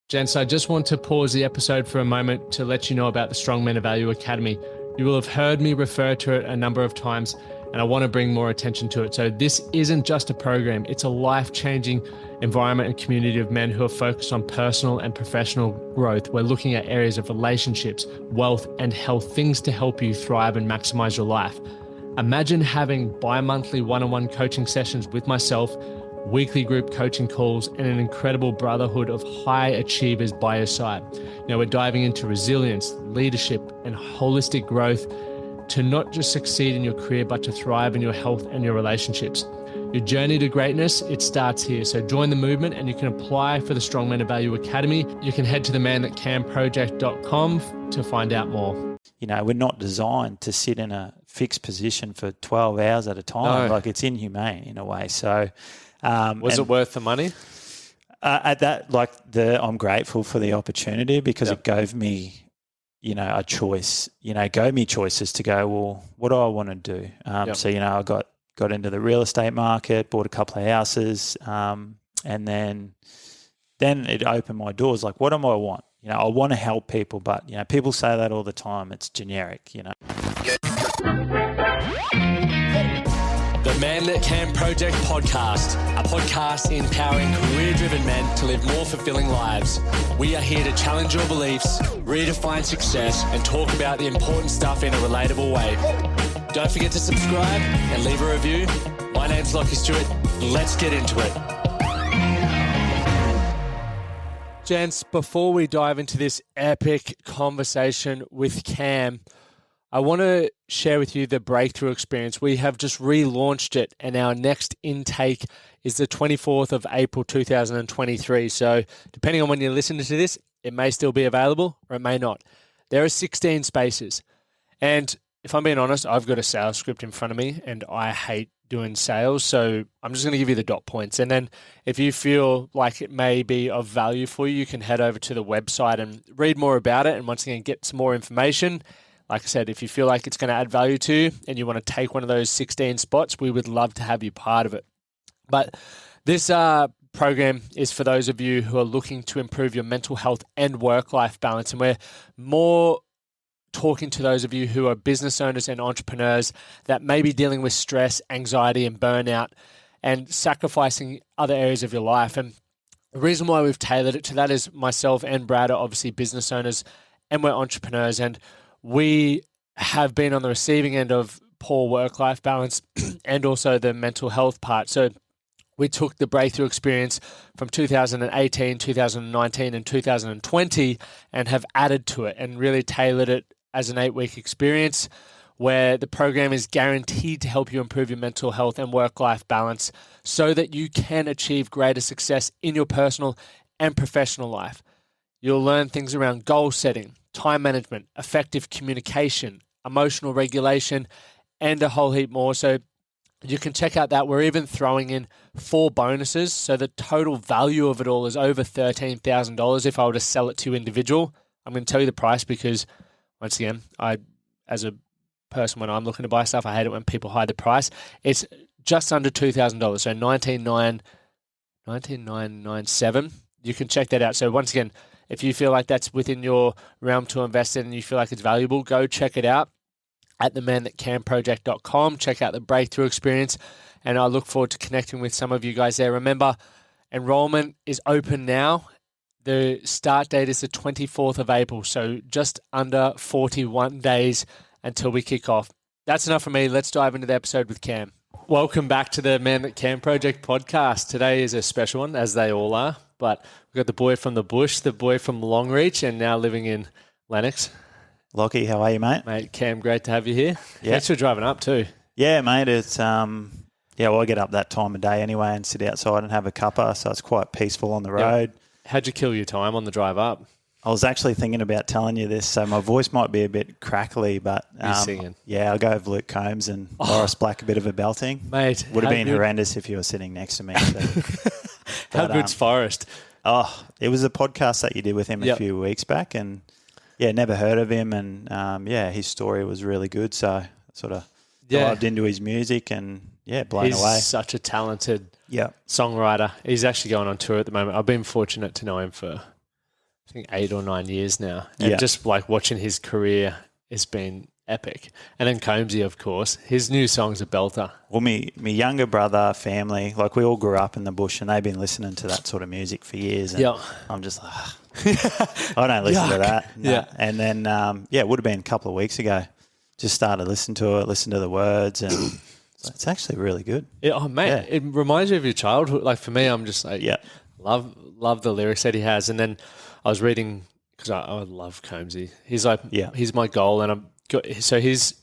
Gents, I just want to pause the episode for a moment to let you know about the Strong Men of Value Academy. You will have heard me refer to it a number of times, and I want to bring more attention to it. So this isn't just a program, it's a life-changing environment and community of men who are focused on personal and professional growth. We're looking at areas of relationships, wealth, and health, things to help you thrive and maximize your life. Imagine having bi-monthly one-on-one coaching sessions with myself, weekly group coaching calls, and an incredible brotherhood of high achievers by your side. Now we're diving into resilience, leadership, and holistic growth to not just succeed in your career, but to thrive in your health and your relationships. Your journey to greatness, it starts here. So join the movement and you can apply for the Strong Men of Value Academy. You can head to themanthatcanproject.com to find out more. You know, we're not designed to sit in a fixed position for 12 hours at a time. No. Like, it's inhumane in a way. So, was it worth the money? At that, I'm grateful for the opportunity because it gave me, a choice. Gave me choices to go, well, what do I want to do? So, I got into the real estate market, bought a couple of houses, and then it opened my doors. Like, what do I want? I want to help people, but people say that all the time. It's generic. The Man That Can Project podcast, a podcast empowering career-driven men to live more fulfilling lives. We are here to challenge your beliefs, redefine success, and talk about the important stuff in a relatable way. Don't forget to subscribe and leave a review. My name's Lachlan Stuart. Let's get into it. Gents, before we dive into this epic conversation with Cam, I want to share with you the breakthrough experience. We have just relaunched it, and our next intake is the 24th of April 2023. So depending on when you're listening to this, it may still be available or it may not. There are 16 spaces. And if I'm being honest, I've got a sales script in front of me and I hate doing sales. So I'm just going to give you the dot points. And then if you feel like it may be of value for you, you can head over to the website and read more about it. And once again, get some more information. Like I said, if you feel like it's going to add value to you and you want to take one of those 16 spots, we would love to have you part of it. But this program is for those of you who are looking to improve your mental health and work-life balance. And we're more talking to those of you who are business owners and entrepreneurs that may be dealing with stress, anxiety, and burnout and sacrificing other areas of your life. And the reason why we've tailored it to that is myself and Brad are obviously business owners and we're entrepreneurs, and we have been on the receiving end of poor work-life balance and also the mental health part. So we took the breakthrough experience from 2018, 2019, and 2020 and have added to it and really tailored it as an 8-week experience where the program is guaranteed to help you improve your mental health and work-life balance so that you can achieve greater success in your personal and professional life. You'll learn things around goal setting, time management, effective communication, emotional regulation, and a whole heap more. So you can check out that. We're even throwing in 4 bonuses. So the total value of it all is over $13,000 if I were to sell it to you individual. I'm going to tell you the price because, once again, as a person, when I'm looking to buy stuff, I hate it when people hide the price. It's just under $2,000. So $19,997. You can check that out. So once again, if you feel like that's within your realm to invest in and you feel like it's valuable, go check it out at themanthatcanproject.com. Check out the breakthrough experience, and I look forward to connecting with some of you guys there. Remember, enrollment is open now. The start date is the 24th of April, so just under 41 days until we kick off. That's enough for me. Let's dive into the episode with Cam. Welcome back to the Man That Can Project podcast. Today is a special one, as they all are, but we've got the boy from the bush, the boy from Longreach, and now living in Lennox. Lockie, how are you, mate? Mate, Cam, great to have you here. Yeah. Thanks for driving up too. Yeah, mate. It's I get up that time of day anyway and sit outside and have a cuppa, so it's quite peaceful on the road. How'd you kill your time on the drive up? I was actually thinking about telling you this, so my voice might be a bit crackly, but singing. Yeah, I'll go with Luke Combs and Boris Black, a bit of a belting. Mate, would have been horrendous if you were sitting next to me. So. How good's Forrest? Oh, it was a podcast that you did with him a few weeks back, and never heard of him, and his story was really good. So I sort of dived into his music and blown away. He's such a talented songwriter. He's actually going on tour at the moment. I've been fortunate to know him for I think 8 or 9 years now. And just like watching his career has been epic. And then Combsy, of course, his new song's a belter. Well, me younger brother, family, like we all grew up in the bush and they've been listening to that sort of music for years. And I'm just like, I don't listen to that. No. Yeah. And then, it would have been a couple of weeks ago. Just started listening to it, listen to the words, and it's actually really good. It reminds me of your childhood. Like for me, I'm just like, love the lyrics that he has. And then I was reading, because I love Combsy. He's like, he's my goal. And so his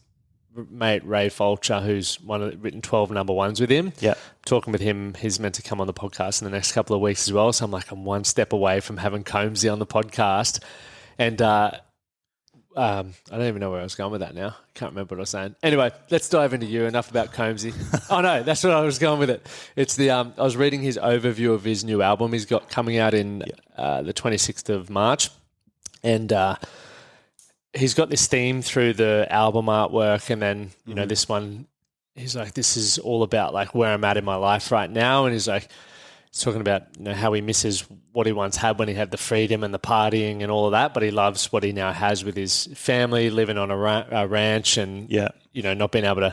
mate, Ray Fulcher, who's written 12 number ones with him. Yeah. Talking with him, he's meant to come on the podcast in the next couple of weeks as well. So I'm like, I'm one step away from having Combsy on the podcast. And I don't even know where I was going with that now. I can't remember what I was saying. Anyway, let's dive into you. Enough about Combsy. Oh, no, that's what I was going with it. It's I was reading his overview of his new album he's got coming out in the 26th of March. And he's got this theme through the album artwork, and then, you know, this one, he's like, this is all about like where I'm at in my life right now. And he's like, he's talking about, you know, how he misses what he once had when he had the freedom and the partying and all of that, but he loves what he now has with his family, living on a ranch and, you know, not being able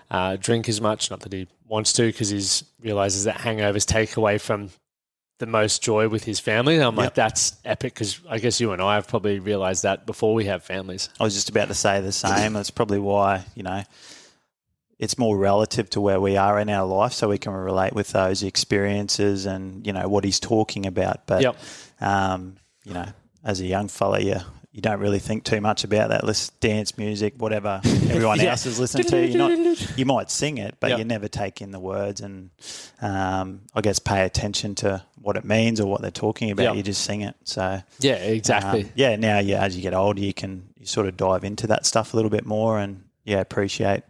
to drink as much. Not that he wants to, because he realizes that hangovers take away from the most joy with his family. And I'm like, that's epic, because I guess you and I have probably realized that before we have families. I was just about to say the same. That's probably why, you know, it's more relative to where we are in our life, so we can relate with those experiences and, you know, what he's talking about. But, you know, as a young fella, you don't really think too much about that. Let's dance music, whatever everyone else is listening to. You might sing it, but you never take in the words and, I guess, pay attention to what it means or what they're talking about. You just sing it. So yeah, exactly. Now, as you get older, you sort of dive into that stuff a little bit more and appreciate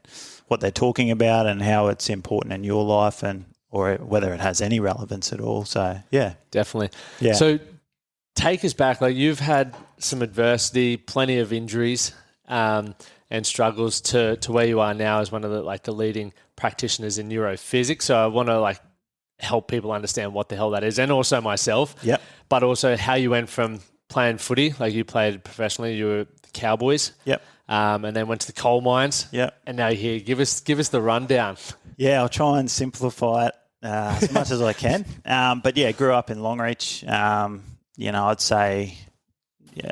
what they're talking about and how it's important in your life, and or whether it has any relevance at all. So definitely. Yeah. So take us back. Like, you've had some adversity, plenty of injuries, and struggles to where you are now as one of the leading practitioners in neurophysics. So I want to help people understand what the hell that is, and also myself. Yep. But also how you went from playing footy, like you played professionally, you were the Cowboys. Yep. And then went to the coal mines. Yep. And now you're here. Give us the rundown. Yeah, I'll try and simplify it as much as I can. But grew up in Longreach. I'd say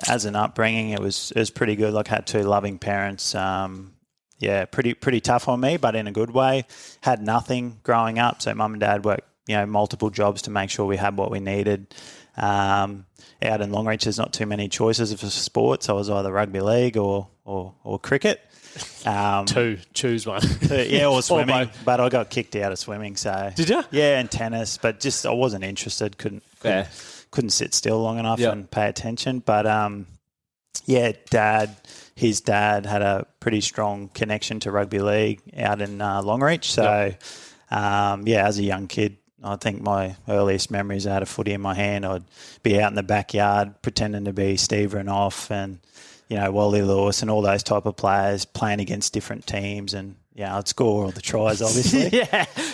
as an upbringing, it was pretty good. Like, had two loving parents. Pretty tough on me, but in a good way. Had nothing growing up, so mum and dad worked multiple jobs to make sure we had what we needed. Out in Longreach, there's not too many choices for sports. I was either rugby league or cricket. Choose one. Or swimming. But I got kicked out of swimming. So did you? Yeah, and tennis, but just I wasn't interested. Couldn't sit still long enough and pay attention. But his dad had a pretty strong connection to rugby league out in Longreach. So as a young kid, I think my earliest memories, I had a footy in my hand. I'd be out in the backyard pretending to be Steve Renouf and, Wally Lewis and all those type of players, playing against different teams. And, I'd score all the tries, obviously.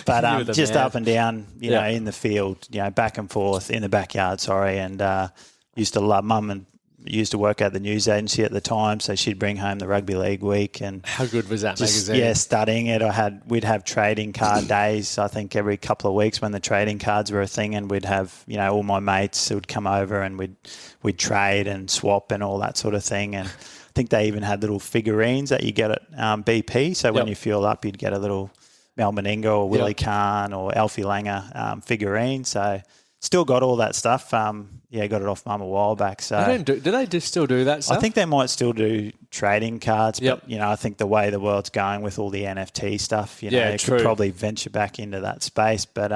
But just man. Up and down, in the field, back and forth in the backyard, and used to love mum and used to work at the news agency at the time, so she'd bring home the Rugby League week. And how good was that magazine? Yeah, studying it. We'd have trading card days, I think every couple of weeks when the trading cards were a thing, and we'd have, all my mates would come over and we'd trade and swap and all that sort of thing. And I think they even had little figurines that you get at BP. So when you fuel up, you'd get a little Mel Meninga or Willie Kahn or Alfie Langer figurine. So still got all that stuff. Got it off mum a while back. So do they still do that stuff? I think they might still do trading cards, but I think the way the world's going with all the NFT stuff, could probably venture back into that space. But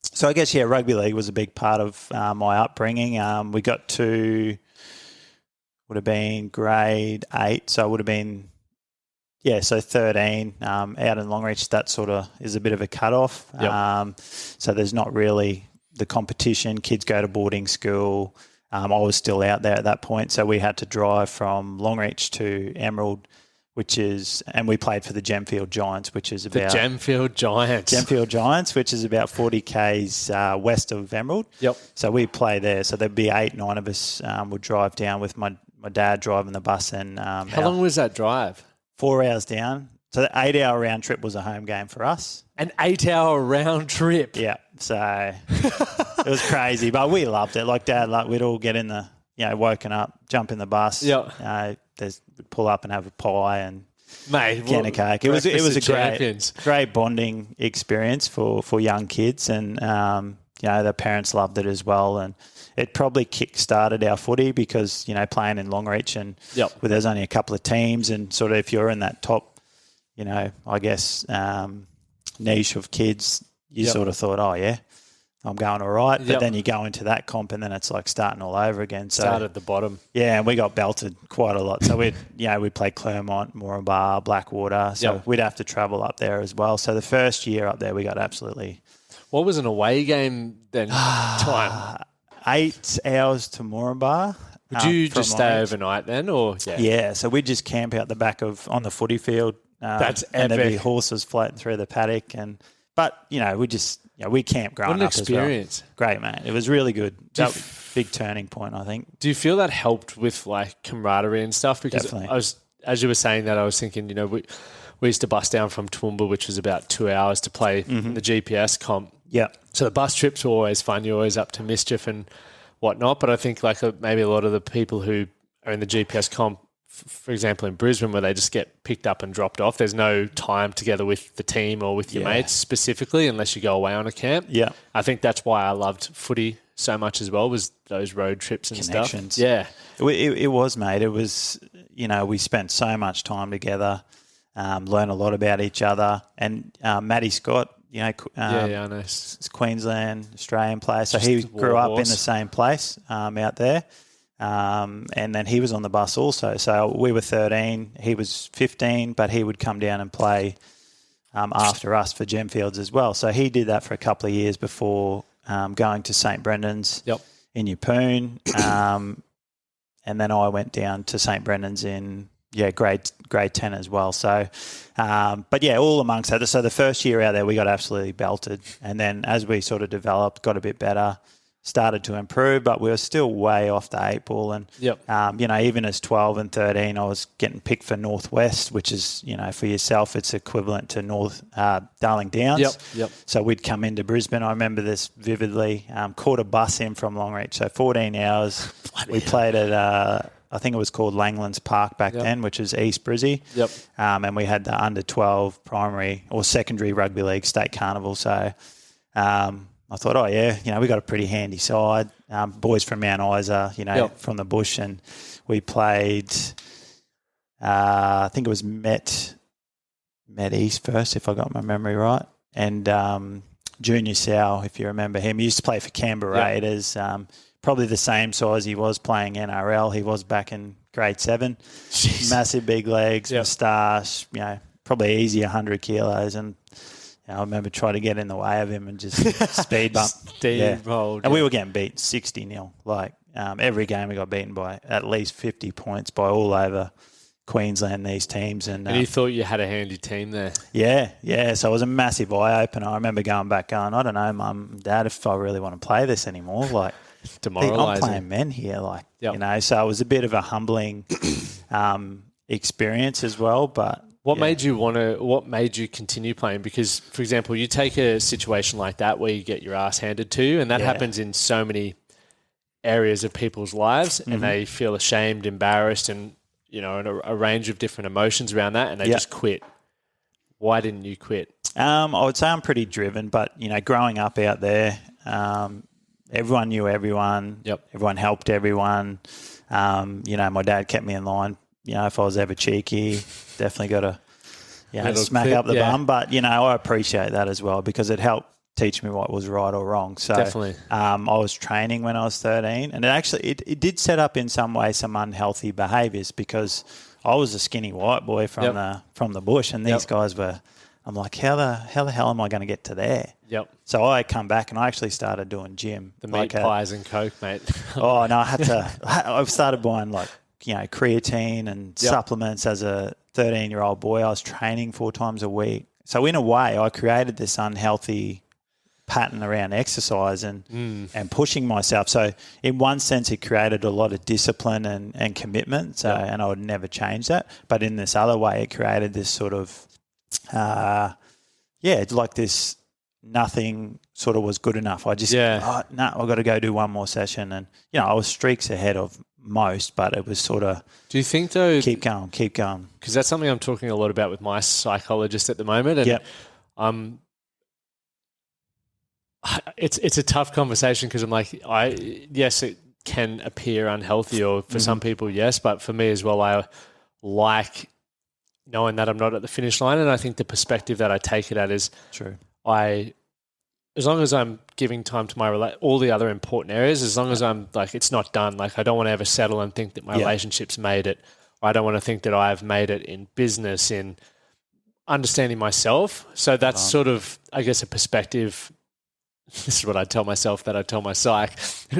so I guess rugby league was a big part of my upbringing. We got to would have been grade 8, so it would have been 13 out in Longreach. That sort of is a bit of a cutoff. So there's not really the competition. Kids go to boarding school. I was still out there at that point, so we had to drive from Longreach to Emerald and we played for the Gemfield Giants, which is about... The Gemfield Giants. Gemfield Giants, which is about 40 k's west of Emerald. Yep. So we play there. So there'd be 8-9 of us would drive down with my dad driving the bus. And how long was that drive? 4 hours down. So the 8-hour round trip was a home game for us. An 8-hour round trip? Yeah. So it was crazy, but we loved it. Like Dad, we'd all get in the, woken up, jump in the bus. Yep. We'd pull up and have a pie and can of cake. It was a great bonding experience for young kids, and the parents loved it as well. And it probably kick-started our footy because playing in Longreach and where there's only a couple of teams, and sort of if you're in that top, I guess niche of kids, you sort of thought, oh yeah, I'm going all right. But then you go into that comp and then it's like starting all over again. So start at the bottom. Yeah, and we got belted quite a lot. So we'd play Claremont, Moranbah, Blackwater. So we'd have to travel up there as well. So the first year up there we got absolutely... What was an away game then time? 8 hours to Moranbah. Would you just stay overnight then, or...? Yeah, so we'd just camp out the back on the footy field. That's epic. And there'd be horses floating through the paddock. But we camped growing up as well. What an experience. Great, mate. It was really good. Big turning point, I think. Do you feel that helped with like camaraderie and stuff? Because definitely. As you were saying that, I was thinking, we used to bus down from Toowoomba, which was about 2 hours to play the GPS comp. Yeah. So the bus trips were always fun. You're always up to mischief and whatnot. But I think maybe a lot of the people who are in the GPS comp, for example, in Brisbane, where they just get picked up and dropped off, there's no time together with the team or with your mates specifically unless you go away on a camp. Yeah. I think that's why I loved footy so much as well, was those road trips and connections. Stuff. Yeah. It was, mate. It was, we spent so much time together, learned a lot about each other. And Matty Scott, I know. It's Queensland, Australian player. So he grew up in the same place out there. And then he was on the bus also. So we were 13, he was 15, but he would come down and play after us for Gemfields as well. So he did that for a couple of years before going to St Brendan's in Yeppoon. And then I went down to St Brendan's in grade 10 as well. So, but all amongst that. So the first year out there, we got absolutely belted. And then as we sort of developed, got a bit better, started to improve, but we were still way off the 8 ball. And, even as 12 and 13, I was getting picked for Northwest, which is, for yourself, it's equivalent to Darling Downs. Yep. So we'd come into Brisbane. I remember this vividly. Caught a bus in from Longreach. So 14 hours. We played at, I think it was called Langlands Park back then, which is East Brizzy. Yep. And we had the under 12 primary or secondary rugby league state carnival. So, I thought, we got a pretty handy side. Boys from Mount Isa, from the bush, and we played. I think it was Met East first, if I got my memory right, and Junior Sow, if you remember him, he used to play for Canberra Raiders. Probably the same size he was playing NRL. He was back in grade 7. Jeez. Massive big legs, moustache. Probably easy 100 kilos and. I remember trying to get in the way of him and just speed bump. And we were getting beat 60-0. Every game we got beaten by at least 50 points by all over Queensland, these teams. And you thought you had a handy team there. Yeah. So it was a massive eye-opener. I remember going back going, I don't know, Mum, Dad, if I really want to play this anymore. Demoralising. I'm playing men here. So it was a bit of a humbling experience as well, but... What made you continue playing? Because, for example, you take a situation like that where you get your ass handed to you, and that happens in so many areas of people's lives, and they feel ashamed, embarrassed, and, and a range of different emotions around that, and they just quit. Why didn't you quit? I would say I'm pretty driven, but, growing up out there, everyone knew everyone. Yep. Everyone helped everyone. My dad kept me in line. If I was ever cheeky, definitely got to, smack up the bum. But, I appreciate that as well because it helped teach me what was right or wrong. So definitely. I was training when I was 13 and it did set up in some way some unhealthy behaviours because I was a skinny white boy from the bush and these guys were, I'm like, how the hell am I going to get to there? Yep. So I come back and I actually started doing gym. The meat pies and Coke, mate. No, I started buying creatine and supplements as a 13-year-old boy. I was training 4 times a week. So in a way, I created this unhealthy pattern around exercise and pushing myself. So in one sense, it created a lot of discipline and commitment. So, and I would never change that. But in this other way, it created this sort of, like this nothing sort of was good enough. I just, I've got to go do one more session. And, I was streaks ahead of most, but it was sort of, do you think though, keep going. Because that's something I'm talking a lot about with my psychologist at the moment. And it's a tough conversation because I'm like, yes, it can appear unhealthy, or for some people, yes, but for me as well, I like knowing that I'm not at the finish line. And I think the perspective that I take it at is true. As long as I'm giving time to all the other important areas, as long as I'm like, it's not done. Like, I don't want to ever settle and think that my relationship's made it. I don't want to think that I've made it in business, in understanding myself. So that's sort of, I guess, a perspective. This is what I tell myself that I tell my psych,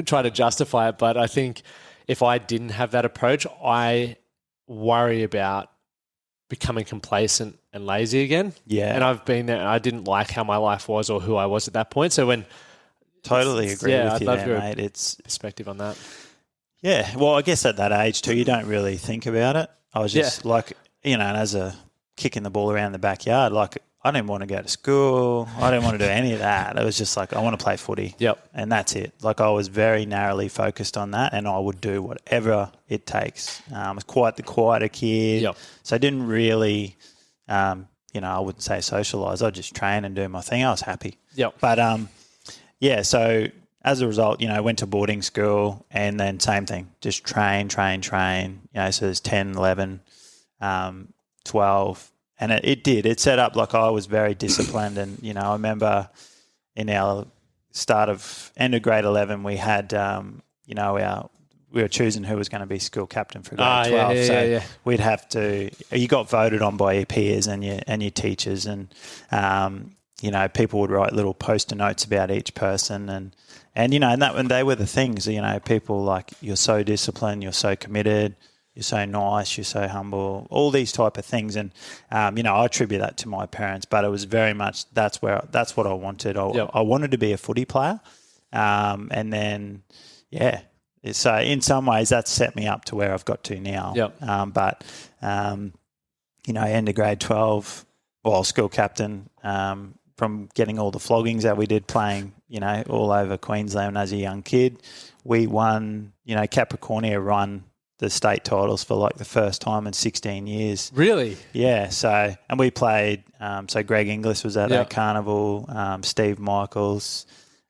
try to justify it. But I think if I didn't have that approach, I worry about becoming complacent and lazy again. Yeah. And I've been there. I didn't like how my life was or who I was at that point. So when... Totally agree with you there, mate. It's perspective on that. Yeah. Well, I guess at that age too, you don't really think about it. I was just like, and as a kicking the ball around the backyard, like, I didn't want to go to school. I didn't want to do any of that. It was just like, I want to play footy. Yep. And that's it. Like, I was very narrowly focused on that, and I would do whatever it takes. I was quite the quieter kid. Yep. So I didn't really, I wouldn't say socialise. I'd just train and do my thing. I was happy. Yep. But, so as a result, went to boarding school, and then same thing, just train. So there's 10, 11, 12. And it set up like I was very disciplined. And, I remember in our end of grade 11, we had, we were choosing who was going to be school captain for grade 12. We'd have to, you got voted on by your peers and your teachers. And, people would write little poster notes about each person. And and they were the things, people like, you're so disciplined, you're so committed, you're so nice, you're so humble, all these type of things. And, I attribute that to my parents, but it was very much, that's what I wanted. I wanted to be a footy player. And then, so in some ways that set me up to where I've got to now. But end of grade 12, school captain, from getting all the floggings that we did playing, all over Queensland as a young kid, we won, Capricornia run the state titles for like the first time in 16 years. Really? Yeah. So, and we played, so Greg Inglis was at that carnival, Steve Michaels,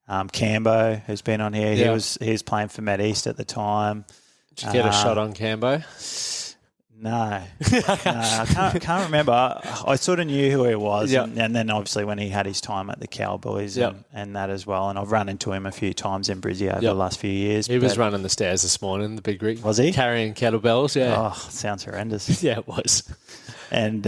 Cambo, who's been on here. He was playing for Met East at the time. Did you get a shot on Cambo? No, I can't remember. I sort of knew who he was, and then obviously when he had his time at the Cowboys and that as well. And I've run into him a few times in Brizzy over the last few years. He was running the stairs this morning, the big rig. Was he? Carrying kettlebells, Oh, sounds horrendous. Yeah, it was. And,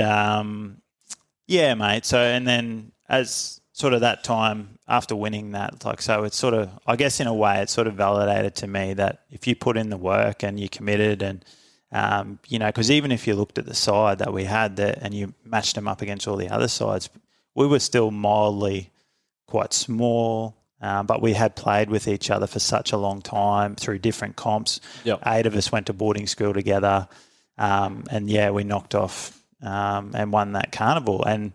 mate. So, and then as sort of that time after winning that, like, so it's sort of, I guess in a way, it sort of validated to me that if you put in the work and you committed and, because even if you looked at the side that we had there and you matched them up against all the other sides, we were still mildly quite small, but we had played with each other for such a long time through different comps. 8 of us went to boarding school together, we knocked off and won that carnival. And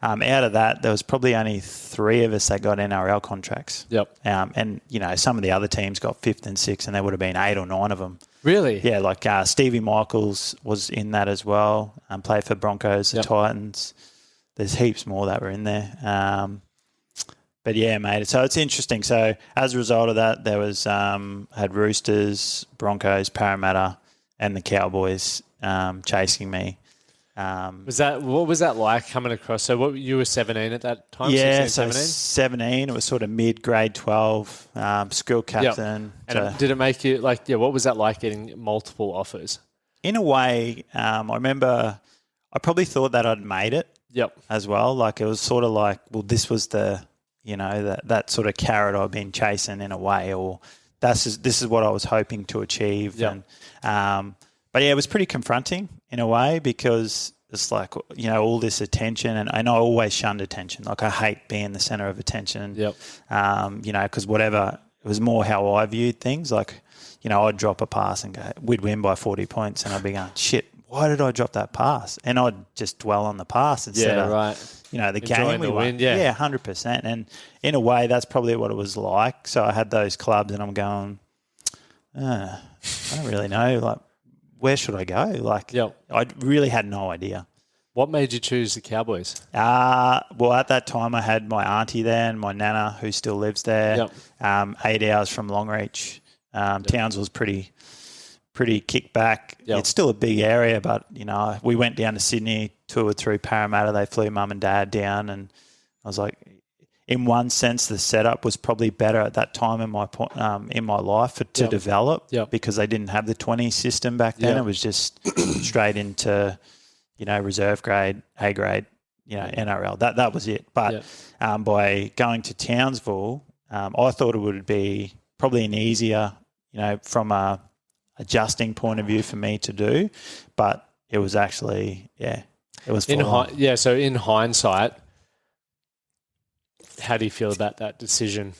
out of that, there was probably only 3 of us that got NRL contracts. And, some of the other teams got 5th and 6th, and there would have been 8 or 9 of them. Really? Yeah, like Stevie Michaels was in that as well, played for Broncos, the Titans. There's heaps more that were in there. But yeah, mate, so it's interesting. So as a result of that, there was had Roosters, Broncos, Parramatta and the Cowboys chasing me. What was that like coming across? So you were 17 at that time? Yeah, 16, so 17. It was sort of mid-grade 12, school captain. And did it make you, what was that like getting multiple offers? In a way, I remember I probably thought that I'd made it as well. Like, it was sort of like, well, this was the, that sort of carrot I've been chasing in a way, or this is what I was hoping to achieve. And but yeah, it was pretty confronting in a way because it's like, you know, all this attention and I always shunned attention. Like I hate being the center of attention, Yep. You know, because whatever, it was more how I viewed things. Like, you know, I'd drop a pass and go, we'd win by 40 points and I'd be going, shit, why did I drop that pass? And I'd just dwell on the pass instead of, you know, the Enjoying game we the won. win, yeah. 100%. And in a way, that's probably what it was like. So I had those clubs and I'm going, I don't really know. Like, where should I go? Like, I really had no idea. What made you choose the Cowboys? Well, at that time, I had my auntie there and my nana who still lives there. 8 hours from Longreach. Townsville's pretty kicked back. It's still a big area, but, you know, we went down to Sydney, toured through Parramatta. They flew mum and dad down, and I was like, in one sense, the setup was probably better at that time in my life to develop because they didn't have the 20 system back then. It was just straight into, you know, reserve grade, A grade, you know, NRL. That was it. But by going to Townsville, I thought it would be probably an easier, you know, from a adjusting point of view for me to do. But it was actually, it was full on. So in hindsight, how do you feel about that decision?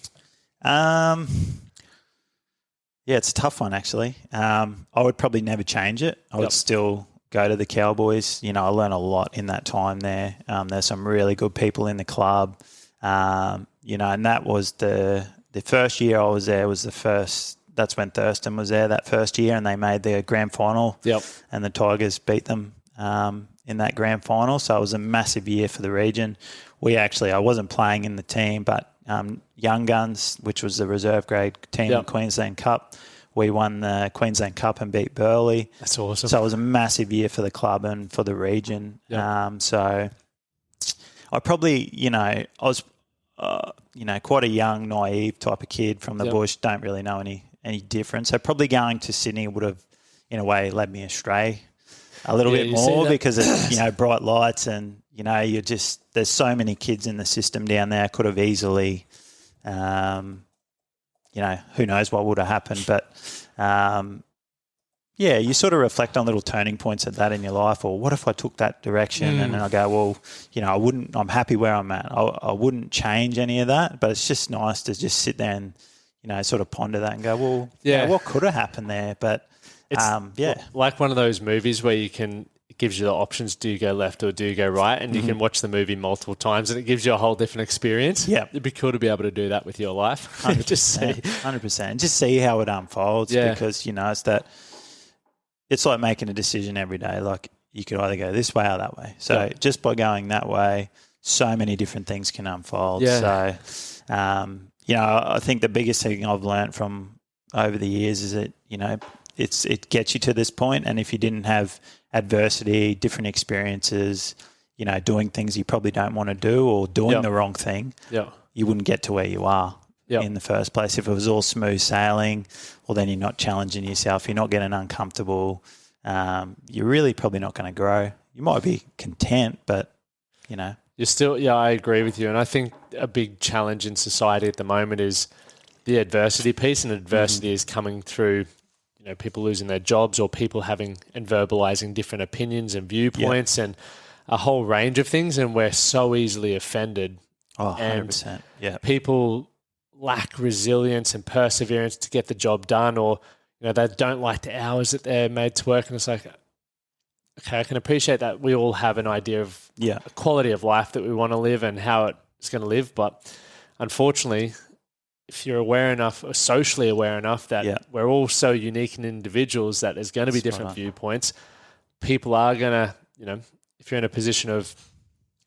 It's a tough one, actually. I would probably never change it. I would still go to the Cowboys. You know, I learned a lot in that time there. There's some really good people in the club. You know, and that was the first year I was there was the first. That's when Thurston was there that first year, and they made the grand final. And the Tigers beat them in that grand final. So it was a massive year for the region. I wasn't playing in the team, but Young Guns, which was the reserve grade team in Queensland Cup, we won the Queensland Cup and beat Burleigh. That's awesome. So it was a massive year for the club and for the region. So I probably, you know, I was, you know, quite a young, naive type of kid from the bush, don't really know any difference. So probably going to Sydney would have, in a way, led me astray a little bit more because of, you know, bright lights and, you know, there's so many kids in the system down there. Could have easily, you know, who knows what would have happened. But, you sort of reflect on little turning points at that in your life, or what if I took that direction? And then I go, well, you know, I'm happy where I'm at. I wouldn't change any of that, but it's just nice to just sit there and, you know, sort of ponder that and go, well, you know, what could have happened there? But, it's like one of those movies where it gives you the options, do you go left or do you go right? And you can watch the movie multiple times and it gives you a whole different experience. It'd be cool to be able to do that with your life. 100%. And just see how it unfolds because, you know, it's like making a decision every day. Like you could either go this way or that way. So just by going that way, so many different things can unfold. So, you know, I think the biggest thing I've learned from over the years is that, you know, it gets you to this point, and if you didn't have adversity, different experiences, you know, doing things you probably don't want to do or doing the wrong thing, you wouldn't get to where you are in the first place. If it was all smooth sailing, well, then you're not challenging yourself, you're not getting uncomfortable, you're really probably not going to grow. You might be content, but, you know. You're still, I agree with you. And I think a big challenge in society at the moment is the adversity piece, and adversity is coming through, you know, people losing their jobs or people having and verbalizing different opinions and viewpoints and a whole range of things. And we're so easily offended. 100%. And people lack resilience and perseverance to get the job done, or, you know, they don't like the hours that they're made to work. And it's like, okay, I can appreciate that we all have an idea of a quality of life that we want to live and how it's going to live. But unfortunately, if you're aware enough, or socially aware enough that we're all so unique and individuals that there's going to be different viewpoints, people are going to, you know, if you're in a position of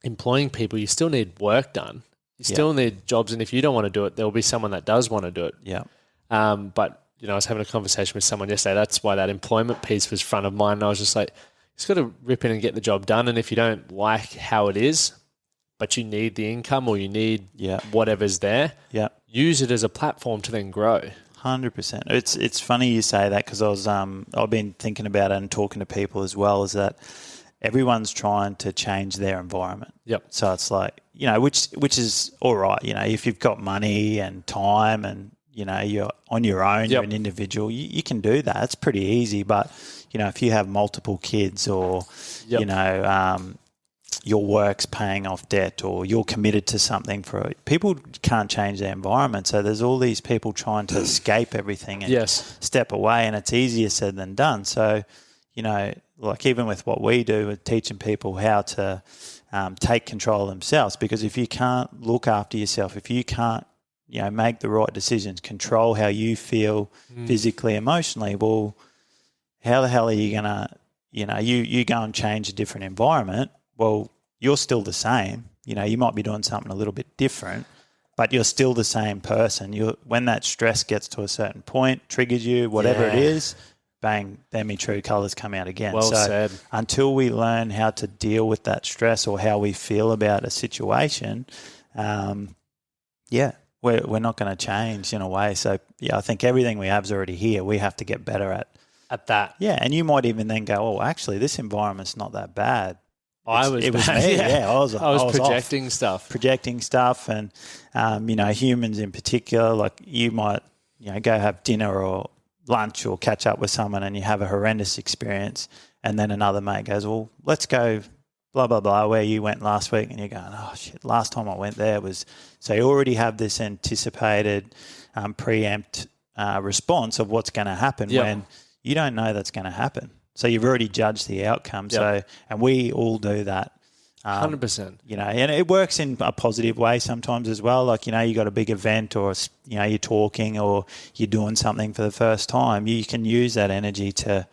employing people, you still need work done. You still need jobs. And if you don't want to do it, there'll be someone that does want to do it. But, you know, I was having a conversation with someone yesterday. That's why that employment piece was front of mind. And I was just like, you just got to rip in and get the job done. And if you don't like how it is, but you need the income or you need whatever's there, use it as a platform to then grow. 100%. It's funny you say that because I've been thinking about it and talking to people as well, is that everyone's trying to change their environment. So it's like, you know, which is all right, you know, if you've got money and time and, you're on your own, you're an individual, you can do that. It's pretty easy. But, if you have multiple kids or, your work's paying off debt or you're committed to something people can't change their environment. So there's all these people trying to escape everything and step away, and it's easier said than done. So, like even with what we do with teaching people how to take control of themselves, because if you can't look after yourself, if you can't, make the right decisions, control how you feel physically, emotionally, well, how the hell are you going to, you go and change a different environment, well, you're still the same. You might be doing something a little bit different, but you're still the same person. When that stress gets to a certain point, triggers you, whatever it is, bang, then your true colours come out again. Well said. Until we learn how to deal with that stress or how we feel about a situation, we're not going to change in a way. So, I think everything we have is already here. We have to get better at that. Yeah, and you might even then go, oh, actually, this environment's not that bad. It was me. Yeah, I was projecting stuff. Projecting stuff, and humans in particular. Like you might, go have dinner or lunch or catch up with someone, and you have a horrendous experience, and then another mate goes, "Well, let's go, blah blah blah, where you went last week," and you're going, "Oh shit, last time I went there was." So you already have this anticipated, preempt response of what's going to happen when you don't know that's going to happen. So you've already judged the outcome. So, and we all do that. 100%. And it works in a positive way sometimes as well. Like, you got a big event or, you're talking or you're doing something for the first time. You can use that energy to,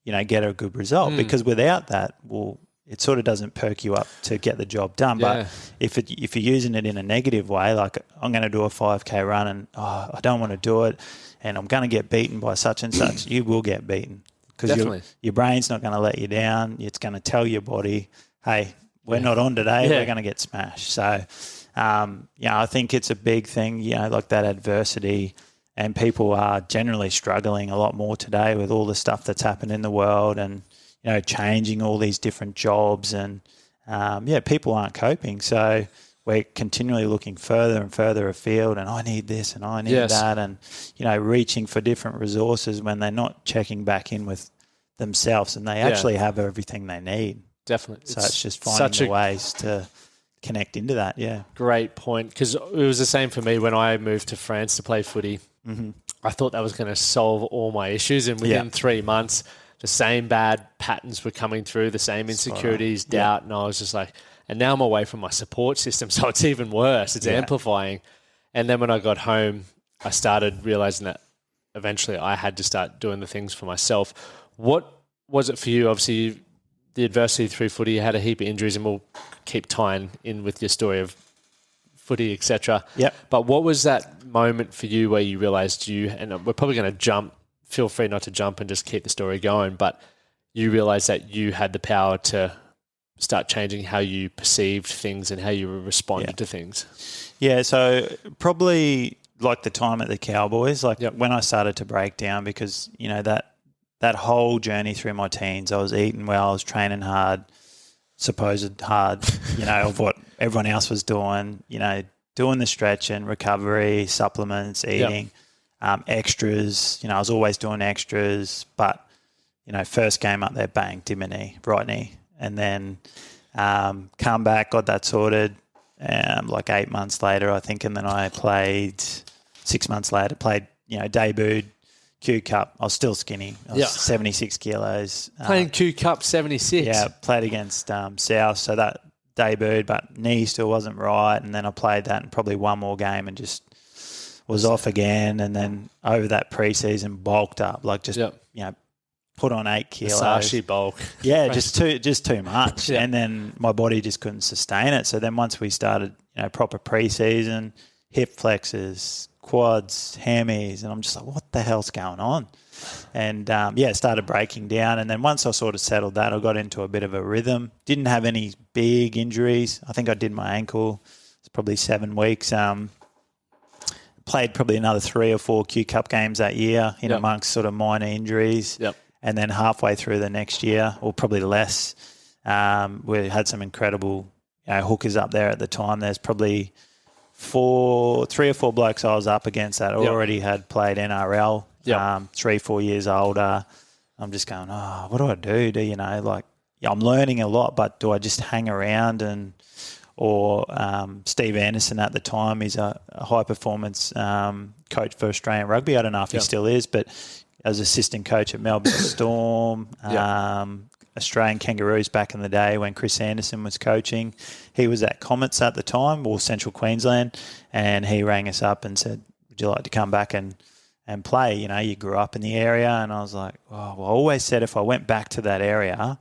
get a good result because without that, well, it sort of doesn't perk you up to get the job done. But if you're using it in a negative way, like I'm going to do a 5K run and I don't want to do it and I'm going to get beaten by such and such, you will get beaten. Because your brain's not going to let you down. It's going to tell your body, hey, we're not on today. We're going to get smashed. So, I think it's a big thing, like that adversity. And people are generally struggling a lot more today with all the stuff that's happened in the world and, changing all these different jobs. And, people aren't coping. So we're continually looking further and further afield and I need this and I need that and, reaching for different resources when they're not checking back in with themselves and they actually have everything they need. Definitely. So it's just finding the ways to connect into that, Great point, because it was the same for me when I moved to France to play footy. Mm-hmm. I thought that was going to solve all my issues and within 3 months, the same bad patterns were coming through, the same insecurities, doubt, and I was just like... And now I'm away from my support system, so it's even worse. It's amplifying. And then when I got home, I started realizing that eventually I had to start doing the things for myself. What was it for you? Obviously, the adversity through footy, you had a heap of injuries, and we'll keep tying in with your story of footy, etc. Yep. But what was that moment for you where you realized and we're probably going to jump, feel free not to jump and just keep the story going, but you realized that you had the power to start changing how you perceived things and how you responded to things? Yeah, so probably like the time at the Cowboys, when I started to break down because, that whole journey through my teens, I was eating well, I was training hard, supposed hard, of what everyone else was doing, doing the stretching, recovery, supplements, eating, extras. I was always doing extras, but, first game up there, bang, did my knee, right knee. And then come back, got that sorted 8 months later, I think. And then I played 6 months later, debuted Q Cup. I was still skinny. I was 76 kilos. Playing Q Cup 76? Yeah, played against South. So that debuted, but knee still wasn't right. And then I played that and probably one more game and just was off again. And then over that preseason, bulked up, put on 8 kilos. Masashi bulk. Yeah, just too much. And then my body just couldn't sustain it. So then once we started, proper preseason, hip flexors, quads, hammies, and I'm just like, what the hell's going on? And started breaking down. And then once I sort of settled that, I got into a bit of a rhythm. Didn't have any big injuries. I think I did my ankle. It's probably 7 weeks. Played probably another 3 or 4 Q Cup games that year amongst sort of minor injuries. Yep. And then halfway through the next year, or probably less, we had some incredible hookers up there at the time. There's probably three or four blokes I was up against that already had played NRL, 3-4 years older. I'm just going, what do I do? I'm learning a lot, but do I just hang around or Steve Anderson at the time, he's a high-performance coach for Australian rugby. I don't know if he still is, but as assistant coach at Melbourne Storm, Australian Kangaroos back in the day when Chris Anderson was coaching. He was at Comets at the time, or Central Queensland, and he rang us up and said, would you like to come back and play? You grew up in the area. And I was like, I always said if I went back to that area,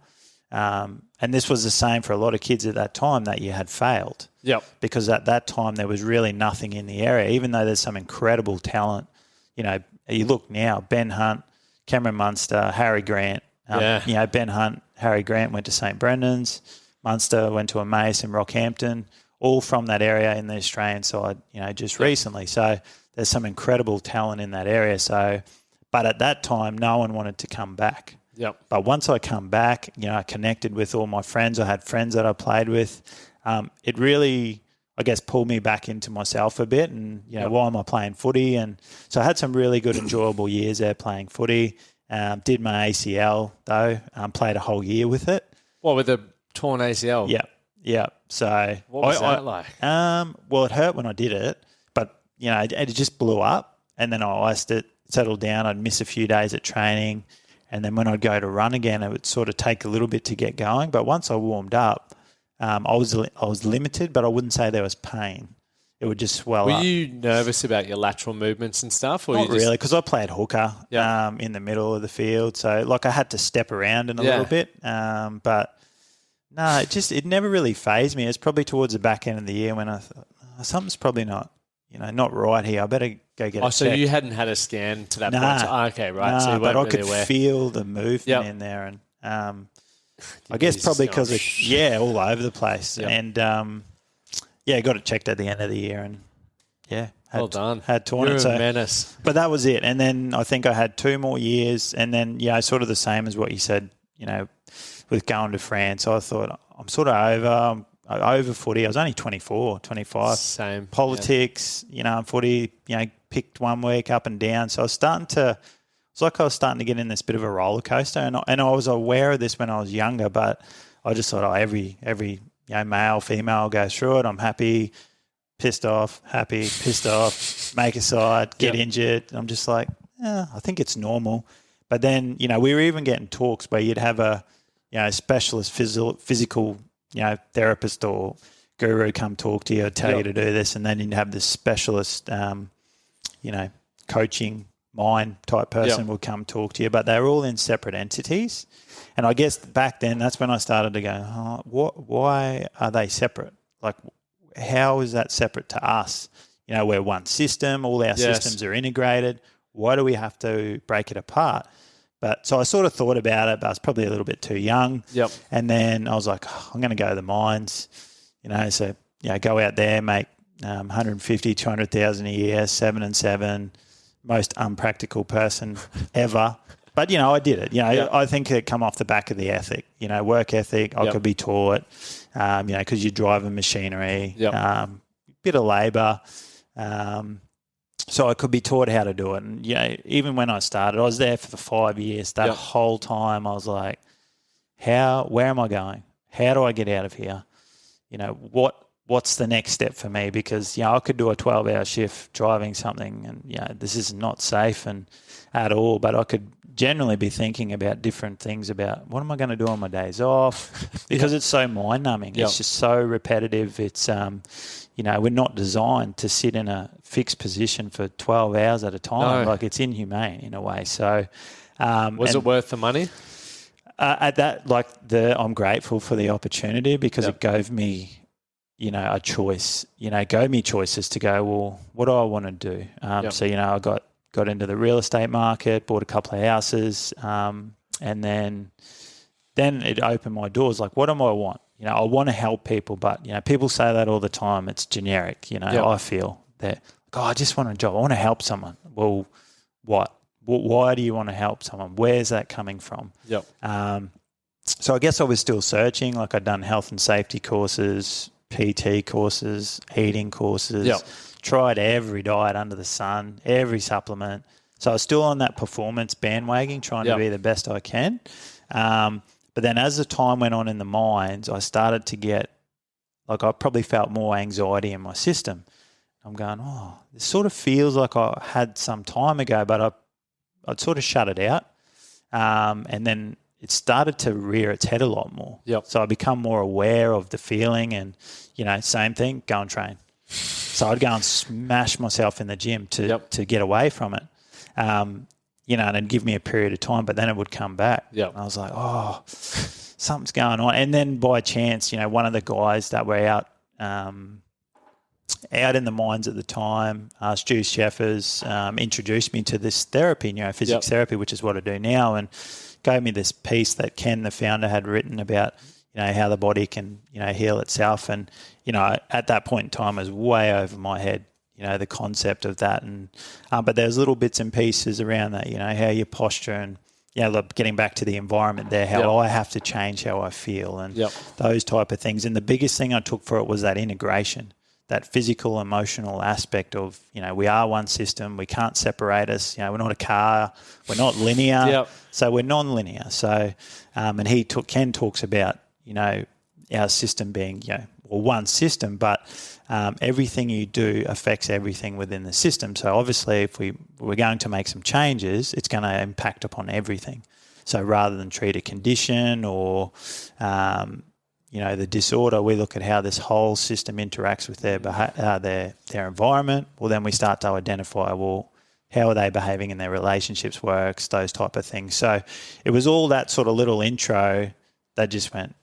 and this was the same for a lot of kids at that time, that you had failed. Yep. Because at that time there was really nothing in the area, even though there's some incredible talent. You look now, Ben Hunt, Cameron Munster, Harry Grant. Ben Hunt, Harry Grant went to St Brendan's. Munster went to Emmaus in Rockhampton, all from that area in the Australian side, just recently. So there's some incredible talent in that area. So, but at that time, no one wanted to come back. Yep. But once I come back, I connected with all my friends. I had friends that I played with. It really, I guess, pulled me back into myself a bit. And, why am I playing footy? And so I had some really good, enjoyable years there playing footy. Did my ACL, though. Played a whole year with it. What, with a torn ACL? Yeah. So what was that like? Well, it hurt when I did it, but, it just blew up. And then I iced it, settled down. I'd miss a few days at training. And then when I'd go to run again, it would sort of take a little bit to get going. But once I warmed up, I was limited, but I wouldn't say there was pain. It would just swell up. Were you nervous about your lateral movements and stuff? Or Not really, because I played hooker in the middle of the field. So, I had to step around in a little bit. But, no, it never really fazed me. It's probably towards the back end of the year when I thought, something's probably not right here. I better go get a so check. you hadn't had a scan to that point? Okay, right. Nah, so you but I could aware. feel the movement in there. And I guess probably because all over the place. Yep. And, got it checked at the end of the year and, well done. Had torn You're it. a menace. But that was it. And then I think I had 2 more years and then, sort of the same as what you said, with going to France. So I thought I'm sort of over footy. I was only 24, 25. Same. Politics, footy, picked one week up and down. So I was starting to get in this bit of a roller coaster. And I was aware of this when I was younger, but I just thought, every male, female goes through it. I'm happy, pissed off, happy, pissed off, make a side, get injured. I'm just like, I think it's normal. But then, we were even getting talks where you'd have a, specialist physical, therapist or guru come talk to you or tell you to do this. And then you'd have this specialist, coaching mind type person will come talk to you. But they're all in separate entities. And I guess back then, that's when I started to go, why are they separate? Like, how is that separate to us? We're one system. All our systems are integrated. Why do we have to break it apart? But so I sort of thought about it, but I was probably a little bit too young. Yep. And then I was like, I'm going to go to the mines, so, go out there, make 150, 200,000 a year, 7 and 7, most unpractical person ever. But, I did it. I think it come off the back of the ethic, work ethic. I could be taught, because you're driving machinery, bit of labour. So I could be taught how to do it. And, even when I started, I was there for the 5 years. That whole time I was like, where am I going? How do I get out of here? What's the next step for me? Because, I could do a 12-hour shift driving something and, this is not safe and at all, but I could generally be thinking about different things about what am I going to do on my days off because it's so mind-numbing. It's just so repetitive. It's, we're not designed to sit in a fixed position for 12 hours at a time. No. Like it's inhumane in a way. So, was it worth the money? At that, I'm grateful for the opportunity because it gave me, a choice, gave me choices to go, well, what do I want to do? So, I got into the real estate market, bought a couple of houses, and then it opened my doors. Like, what do I want? I want to help people, but, people say that all the time. It's generic, I feel that, I just want a job. I want to help someone. Well, what? Why do you want to help someone? Where's that coming from? Yep. So I guess I was still searching. Like I'd done health and safety courses, PT courses, eating courses, tried every diet under the sun, every supplement. So I was still on that performance bandwagon, trying to be the best I can. But then as the time went on in the mines, I started to get, like, I probably felt more anxiety in my system. I'm going, this sort of feels like I had some time ago, but I'd sort of shut it out. And then it started to rear its head a lot more. So I become more aware of the feeling and, same thing, go and train. So I'd go and smash myself in the gym to get away from it. And it'd give me a period of time, but then it would come back. And I was like, something's going on. And then by chance, one of the guys that were out in the mines at the time, Stu Sheffers, introduced me to this therapy, Neurophysics therapy, which is what I do now, and gave me this piece that Ken, the founder, had written about, how the body can, heal itself. And, at that point in time, it was way over my head, the concept of that. And but there's little bits and pieces around that, how your posture and, getting back to the environment there, how I have to change how I feel and those type of things. And the biggest thing I took for it was that integration, that physical, emotional aspect of, we are one system. We can't separate us. We're not a car. We're not linear. So we're non-linear. So, and Ken talks about, our system being, one system, but everything you do affects everything within the system. So obviously if we're going to make some changes, it's going to impact upon everything. So rather than treat a condition or, the disorder, we look at how this whole system interacts with their environment. Well, then we start to identify, how are they behaving in their relationships, works, those type of things. So it was all that sort of little intro that just went,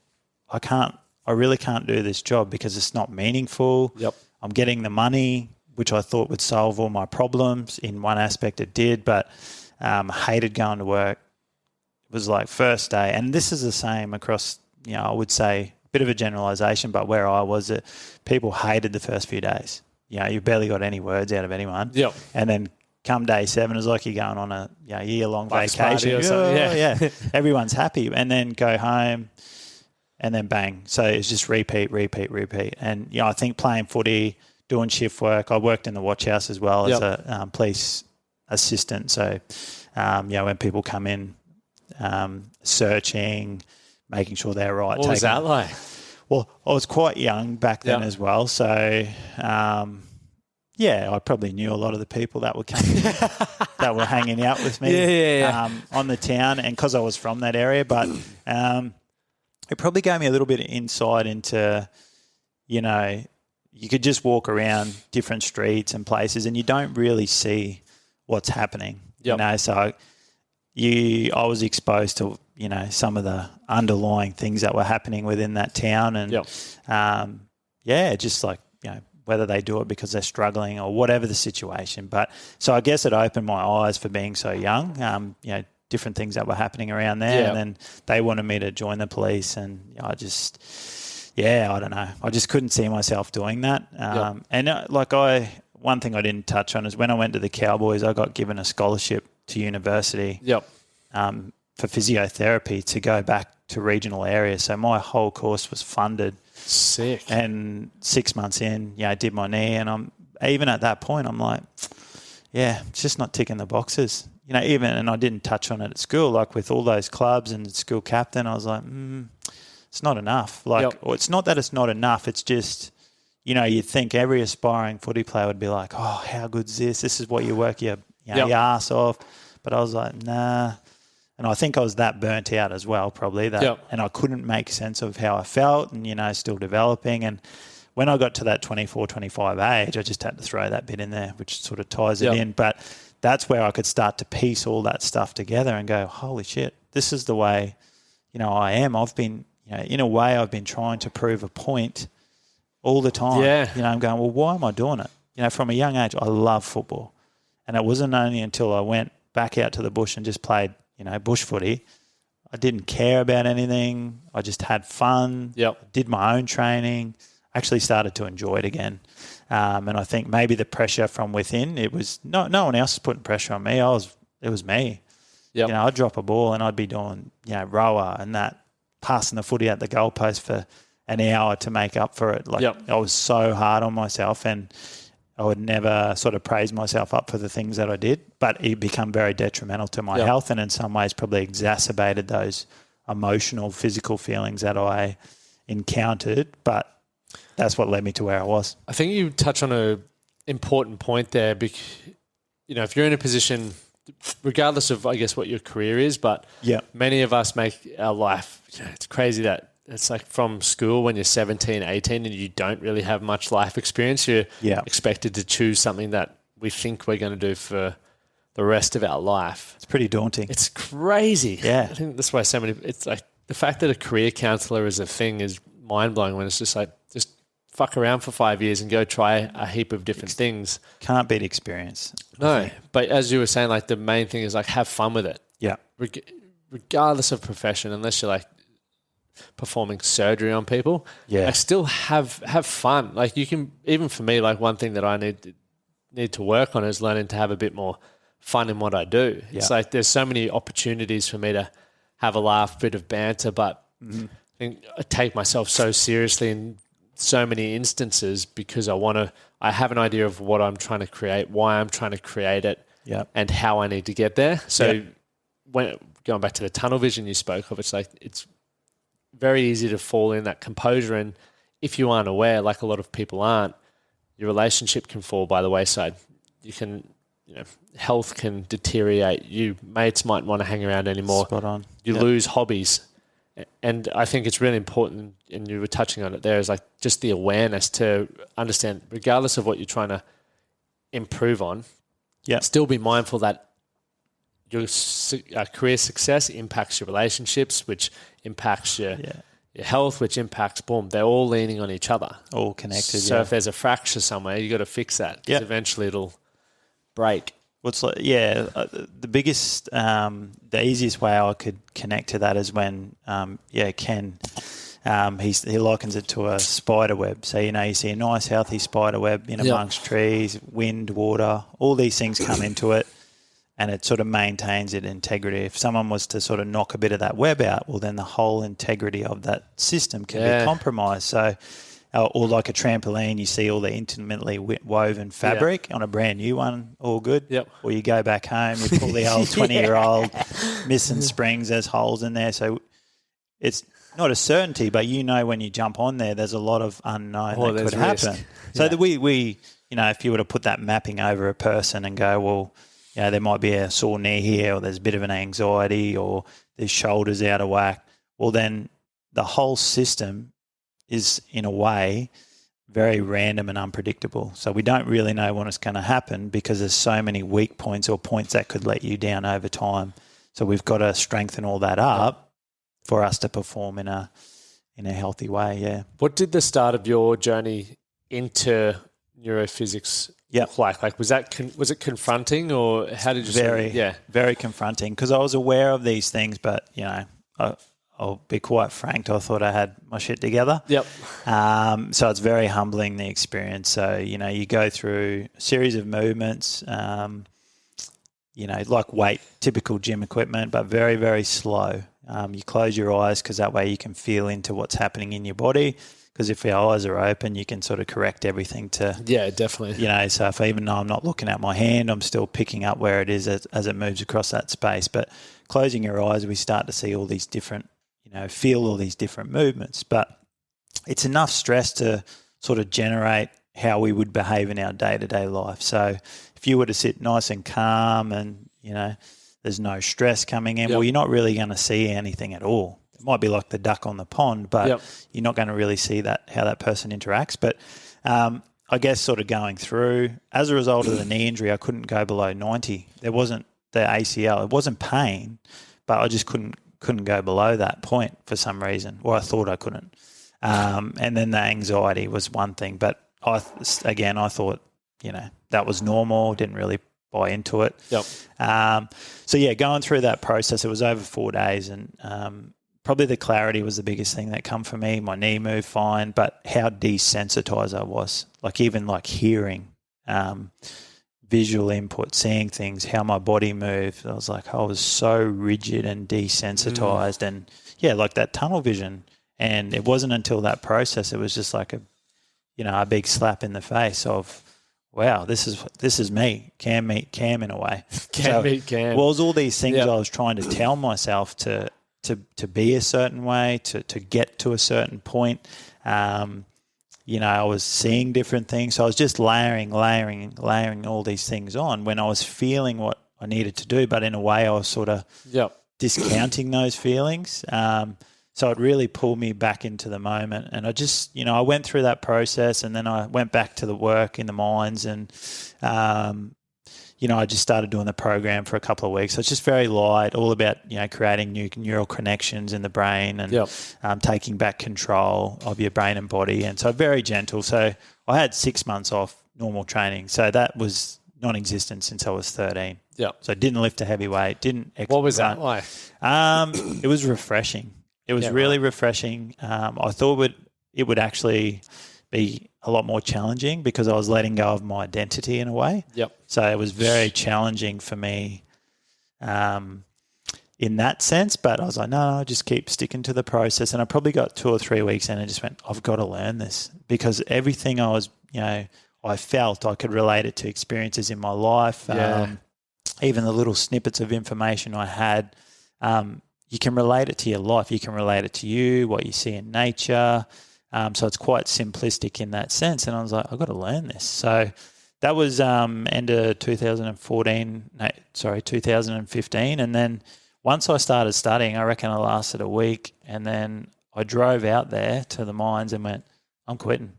I really can't do this job because it's not meaningful. I'm getting the money, which I thought would solve all my problems. In one aspect it did, but hated going to work. It was like first day, and this is the same across, I would say, a bit of a generalisation, but where I was, people hated the first few days. You barely got any words out of anyone. And then come day 7, it's like you're going on a year-long vacation. Or something. Everyone's happy. And then go home and then bang. So it's just repeat. And, I think playing footy, doing shift work, I worked in the watch house as well as a police assistant. So, when people come in, searching, making sure they're right. What was that like? Well, I was quite young back then as well. So, I probably knew a lot of the people that were coming, that were hanging out with me on the town, and because I was from that area. But it probably gave me a little bit of insight into, you could just walk around different streets and places and you don't really see what's happening. So I was exposed to, some of the underlying things that were happening within that town. And, just like, whether they do it because they're struggling or whatever the situation. But so I guess it opened my eyes for being so young, different things that were happening around there. And then they wanted me to join the police, and I don't know. I just couldn't see myself doing that. And one thing I didn't touch on is when I went to the Cowboys, I got given a scholarship to university for physiotherapy to go back to regional areas. So my whole course was funded. Sick. And 6 months in, I did my knee, and even at that point, I'm like, it's just not ticking the boxes. And I didn't touch on it at school, like with all those clubs and school captain, I was like, it's not enough. Or it's not that it's not enough. It's just, you'd think every aspiring footy player would be like, oh, how good's this? This is what you work your ass off. But I was like, nah. And I think I was that burnt out as well, probably. And I couldn't make sense of how I felt and, still developing. And when I got to that 24, 25 age, I just had to throw that bit in there, which sort of ties it in. But that's where I could start to piece all that stuff together and go, holy shit, this is the way, I am. I've been, in a way, I've been trying to prove a point all the time. I'm going, well, why am I doing it? From a young age, I love football. And it wasn't only until I went back out to the bush and just played, bush footy, I didn't care about anything. I just had fun. Did my own training. Actually started to enjoy it again. And I think maybe the pressure from within, it was no one else was putting pressure on me. It was me. I'd drop a ball and I'd be doing, rower and that, passing the footy at the goalpost for an hour to make up for it. Like I was so hard on myself, and I would never sort of praise myself up for the things that I did, but it became very detrimental to my health, and in some ways probably exacerbated those emotional, physical feelings that I encountered. But that's what led me to where I was. I think you touch on an important point there. If you're in a position, regardless of, I guess, what your career is, but many of us make our life, it's crazy that it's like from school when you're 17, 18 and you don't really have much life experience, you're expected to choose something that we think we're going to do for the rest of our life. It's pretty daunting. It's crazy. Yeah. I think that's why it's like the fact that a career counselor is a thing is mind-blowing when it's just like, just fuck around for 5 years and go try a heap of different things. Can't beat experience. No, but as you were saying, like the main thing is like have fun with it. Yeah. Regardless of profession, unless you're like performing surgery on people, I still have fun. Like you can, even for me, like one thing that I need to work on is learning to have a bit more fun in what I do. It's like there's so many opportunities for me to have a laugh, bit of banter, but I think I take myself so seriously in so many instances because I have an idea of what I'm trying to create, why I'm trying to create it, and how I need to get there. So when going back to the tunnel vision you spoke of, it's like it's very easy to fall in that composure, and if you aren't aware, like a lot of people aren't, your relationship can fall by the wayside. You can, health can deteriorate. You mates might want to hang around anymore. Spot on. You lose hobbies. And I think it's really important, and you were touching on it there, is like just the awareness to understand, regardless of what you're trying to improve on, still be mindful that your career success impacts your relationships, which impacts your health, which impacts, they're all leaning on each other. All connected, So if there's a fracture somewhere, you got to fix that because eventually it'll break. The biggest, the easiest way I could connect to that is when, Ken, he likens it to a spider web. So, you see a nice healthy spider web in amongst trees, wind, water, all these things come into it, and it sort of maintains its integrity. If someone was to sort of knock a bit of that web out, well, then the whole integrity of that system can be compromised. So, or like a trampoline, you see all the intimately woven fabric on a brand new one, all good. Yep. Or you go back home, you pull the old 20-year-old missing springs, there's holes in there. So it's not a certainty, but when you jump on there, there's a lot of unknown that could happen. So that we, if you were to put that mapping over a person and go, well, there might be a sore knee here, or there's a bit of an anxiety, or their shoulders out of whack, well, then the whole system is in a way very random and unpredictable. So we don't really know when it's going to happen because there's so many weak points or points that could let you down over time. So we've got to strengthen all that up for us to perform in a healthy way. Yeah. What did the start of your journey into neurophysics look like? Like was it confronting, or how did you very confronting, because I was aware of these things, but I'll be quite frank, I thought I had my shit together. Yep. So it's very humbling, the experience. So, you go through a series of movements, like weight, typical gym equipment, but very, very slow. You close your eyes because that way you can feel into what's happening in your body, because if your eyes are open, you can sort of correct everything to... Yeah, definitely. So if even though I'm not looking at my hand, I'm still picking up where it is as it moves across that space. But closing your eyes, we start to see all these different... feel all these different movements, but it's enough stress to sort of generate how we would behave in our day-to-day life. So if you were to sit nice and calm and, there's no stress coming in, well, you're not really going to see anything at all. It might be like the duck on the pond, but you're not going to really see how that person interacts. But I guess sort of going through, as a result of the knee injury, I couldn't go below 90. There wasn't the ACL. It wasn't pain, but I just couldn't go below that point for some reason, or I thought I couldn't. And then the anxiety was one thing, but I thought, that was normal, didn't really buy into it. Going through that process, it was over 4 days, and probably the clarity was the biggest thing that come for me. My knee moved fine, but how desensitized I was, like even like hearing, visual input, seeing things, how my body moved. I was so rigid and desensitized, and like that tunnel vision. And it wasn't until that process, it was just like a big slap in the face of, wow, this is me, Cam meet Cam in a way. Meet Cam. Well, it was all these things I was trying to tell myself to be a certain way, to get to a certain point. I was seeing different things. So I was just layering all these things on when I was feeling what I needed to do, but in a way I was sort of discounting those feelings. So it really pulled me back into the moment. And I just, I went through that process, and then I went back to the work in the mines, and, I just started doing the program for a couple of weeks. So it's just very light, all about, creating new neural connections in the brain and taking back control of your brain and body. And so very gentle. So I had 6 months off normal training. So that was non-existent since I was 13. Yeah. So I didn't lift a heavy weight, What was that like? It was refreshing. It was really refreshing. I thought it would actually be a lot more challenging because I was letting go of my identity in a way. Yep. So it was very challenging for me in that sense. But I was like, no, just keep sticking to the process. And I probably got 2 or 3 weeks in and just went, I've got to learn this, because everything I was, I felt I could relate it to experiences in my life. Even the little snippets of information I had, you can relate it to your life. You can relate it to you, what you see in nature. So it's quite simplistic in that sense. And I was like, I've got to learn this. So that was end of 2015. And then once I started studying, I reckon I lasted a week. And then I drove out there to the mines and went, I'm quitting.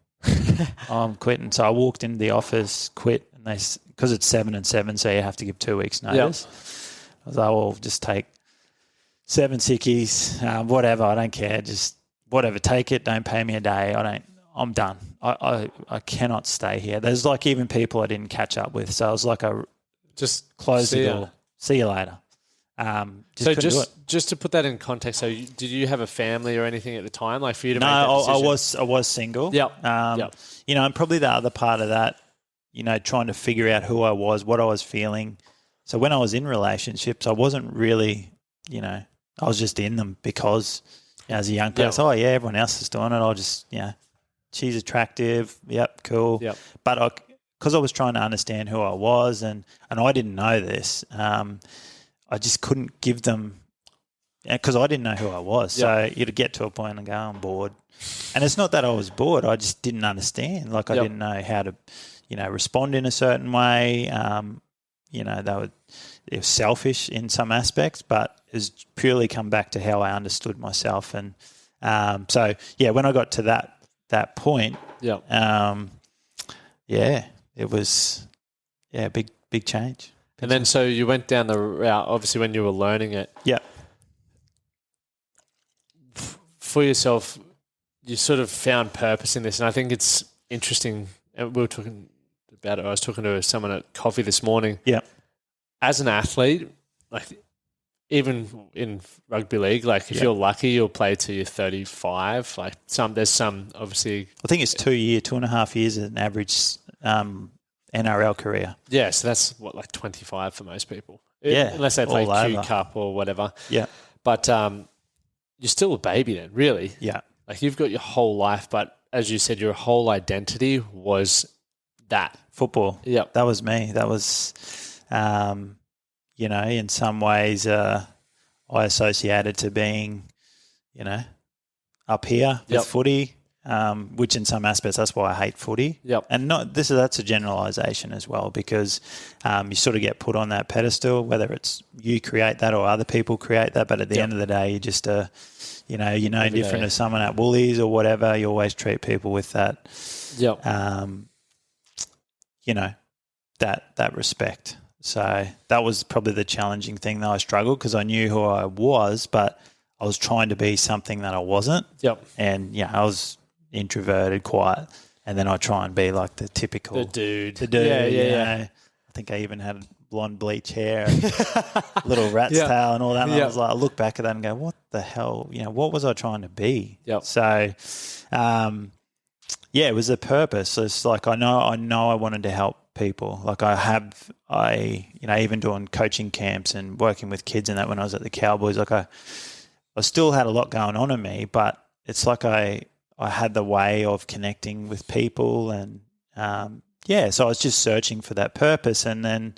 I'm quitting. So I walked into the office, quit. And because it's 7 and 7, so you have to give 2 weeks notice. I was like, well, just take 7 sickies, whatever. I don't care. Just whatever. Take it. Don't pay me a day. I'm done. I cannot stay here. There's like even people I didn't catch up with. So I was like, just close the door. See you later. Just to put that in context, so did you have a family or anything at the time, like for you to make that decision? I was single. Yep. And probably the other part of that, trying to figure out who I was, what I was feeling. So when I was in relationships, I wasn't really, I was just in them because as a young person, everyone else is doing it. I'll just, she's attractive. Yep, cool. Yep. But because I was trying to understand who I was and I didn't know this, I just couldn't give them, because I didn't know who I was. So you'd get to a point and go, I'm bored. And it's not that I was bored. I just didn't understand. Like I didn't know how to, respond in a certain way. It was selfish in some aspects, but it's purely come back to how I understood myself. And when I got to that point, it was big change. And then so you went down the route, obviously when you were learning it. Yeah. For yourself, you sort of found purpose in this. And I think it's interesting. We were talking about it. I was talking to someone at coffee this morning. Yeah. As an athlete, like even in rugby league, like if you're lucky, you'll play till you're 35. Like there's some obviously. I think it's 2.5 years as an average NRL career. Yeah, so that's like 25 for most people. Yeah, unless they play Q Cup or whatever. Yeah, but you're still a baby then, really. Yeah, like you've got your whole life, but as you said, your whole identity was that football. Yeah, that was me. That was, in some ways, I associated to being, up here with footy. Which in some aspects, that's why I hate footy. Yep. And that's a generalisation as well, because you sort of get put on that pedestal, whether it's you create that or other people create that. But at the end of the day, you're just different to someone at Woolies or whatever. You always treat people with that, that respect. So that was probably the challenging thing that I struggled, because I knew who I was, but I was trying to be something that I wasn't. Yep. And I was introverted, quiet, and then I try and be like the typical dude. Yeah. I think I even had blonde bleach hair, little rat's tail, and all that. And I was like, I look back at that and go, "What the hell? What was I trying to be?" Yep. So, it was a purpose. It's like I know I wanted to help people. Like even doing coaching camps and working with kids and that when I was at the Cowboys, like I still had a lot going on in me, but it's like I had the way of connecting with people, and so I was just searching for that purpose. And then,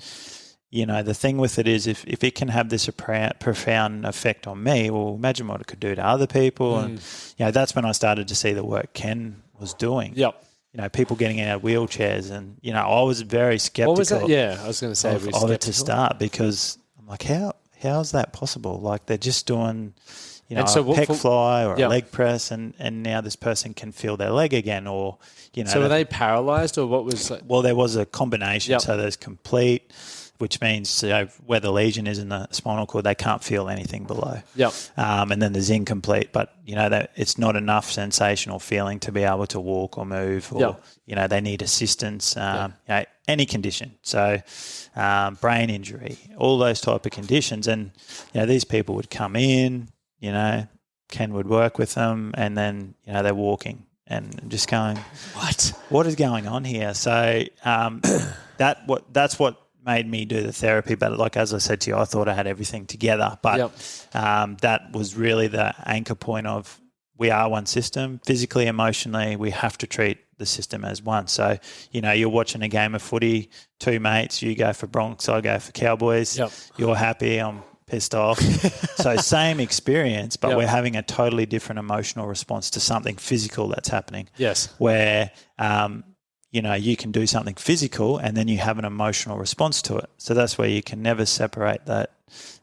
the thing with it is if it can have this profound effect on me, well, imagine what it could do to other people. And, that's when I started to see the work Ken was doing. Yep. People getting out of wheelchairs. And, I was very skeptical. What was that? Yeah, I was going to say of it to start, because I'm like, how is that possible? Like, they're just doing, a pec fly or a leg press, and now this person can feel their leg again, or, So were they paralyzed, or what was that? Well, there was a combination. Yep. So there's complete, which means where the lesion is in the spinal cord, they can't feel anything below. Yep. And then there's incomplete, but that it's not enough sensation or feeling to be able to walk or move, or they need assistance. Any condition. So brain injury, all those type of conditions, and these people would come in. Ken would work with them, and then they're walking and just going, what is going on here? So that's what made me do the therapy. But like, as I said to you, I thought I had everything together. But that was really the anchor point of, we are one system, physically, emotionally. We have to treat the system as one. So, you're watching a game of footy, two mates, you go for Bronx, I go for Cowboys. Yep. You're happy, I'm pissed off. So same experience, but we're having a totally different emotional response to something physical that's happening. Yes. Where, you can do something physical and then you have an emotional response to it. So that's where you can never separate that,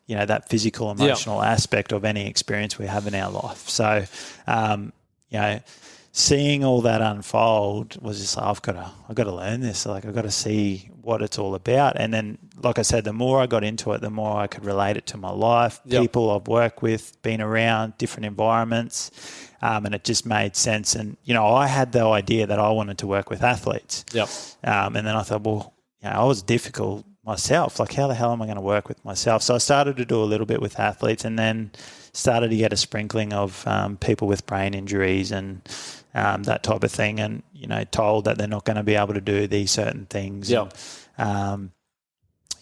that physical, emotional aspect of any experience we have in our life. So, seeing all that unfold was just like, I've got to learn this. Like, I've got to see what it's all about. And then, like I said, the more I got into it, the more I could relate it to my life, people I've worked with, been around, different environments, and it just made sense. And, I had the idea that I wanted to work with athletes. Yep. And then I thought, well, I was difficult myself. Like, how the hell am I going to work with myself? So I started to do a little bit with athletes, and then started to get a sprinkling of people with brain injuries and that type of thing, and told that they're not going to be able to do these certain things. So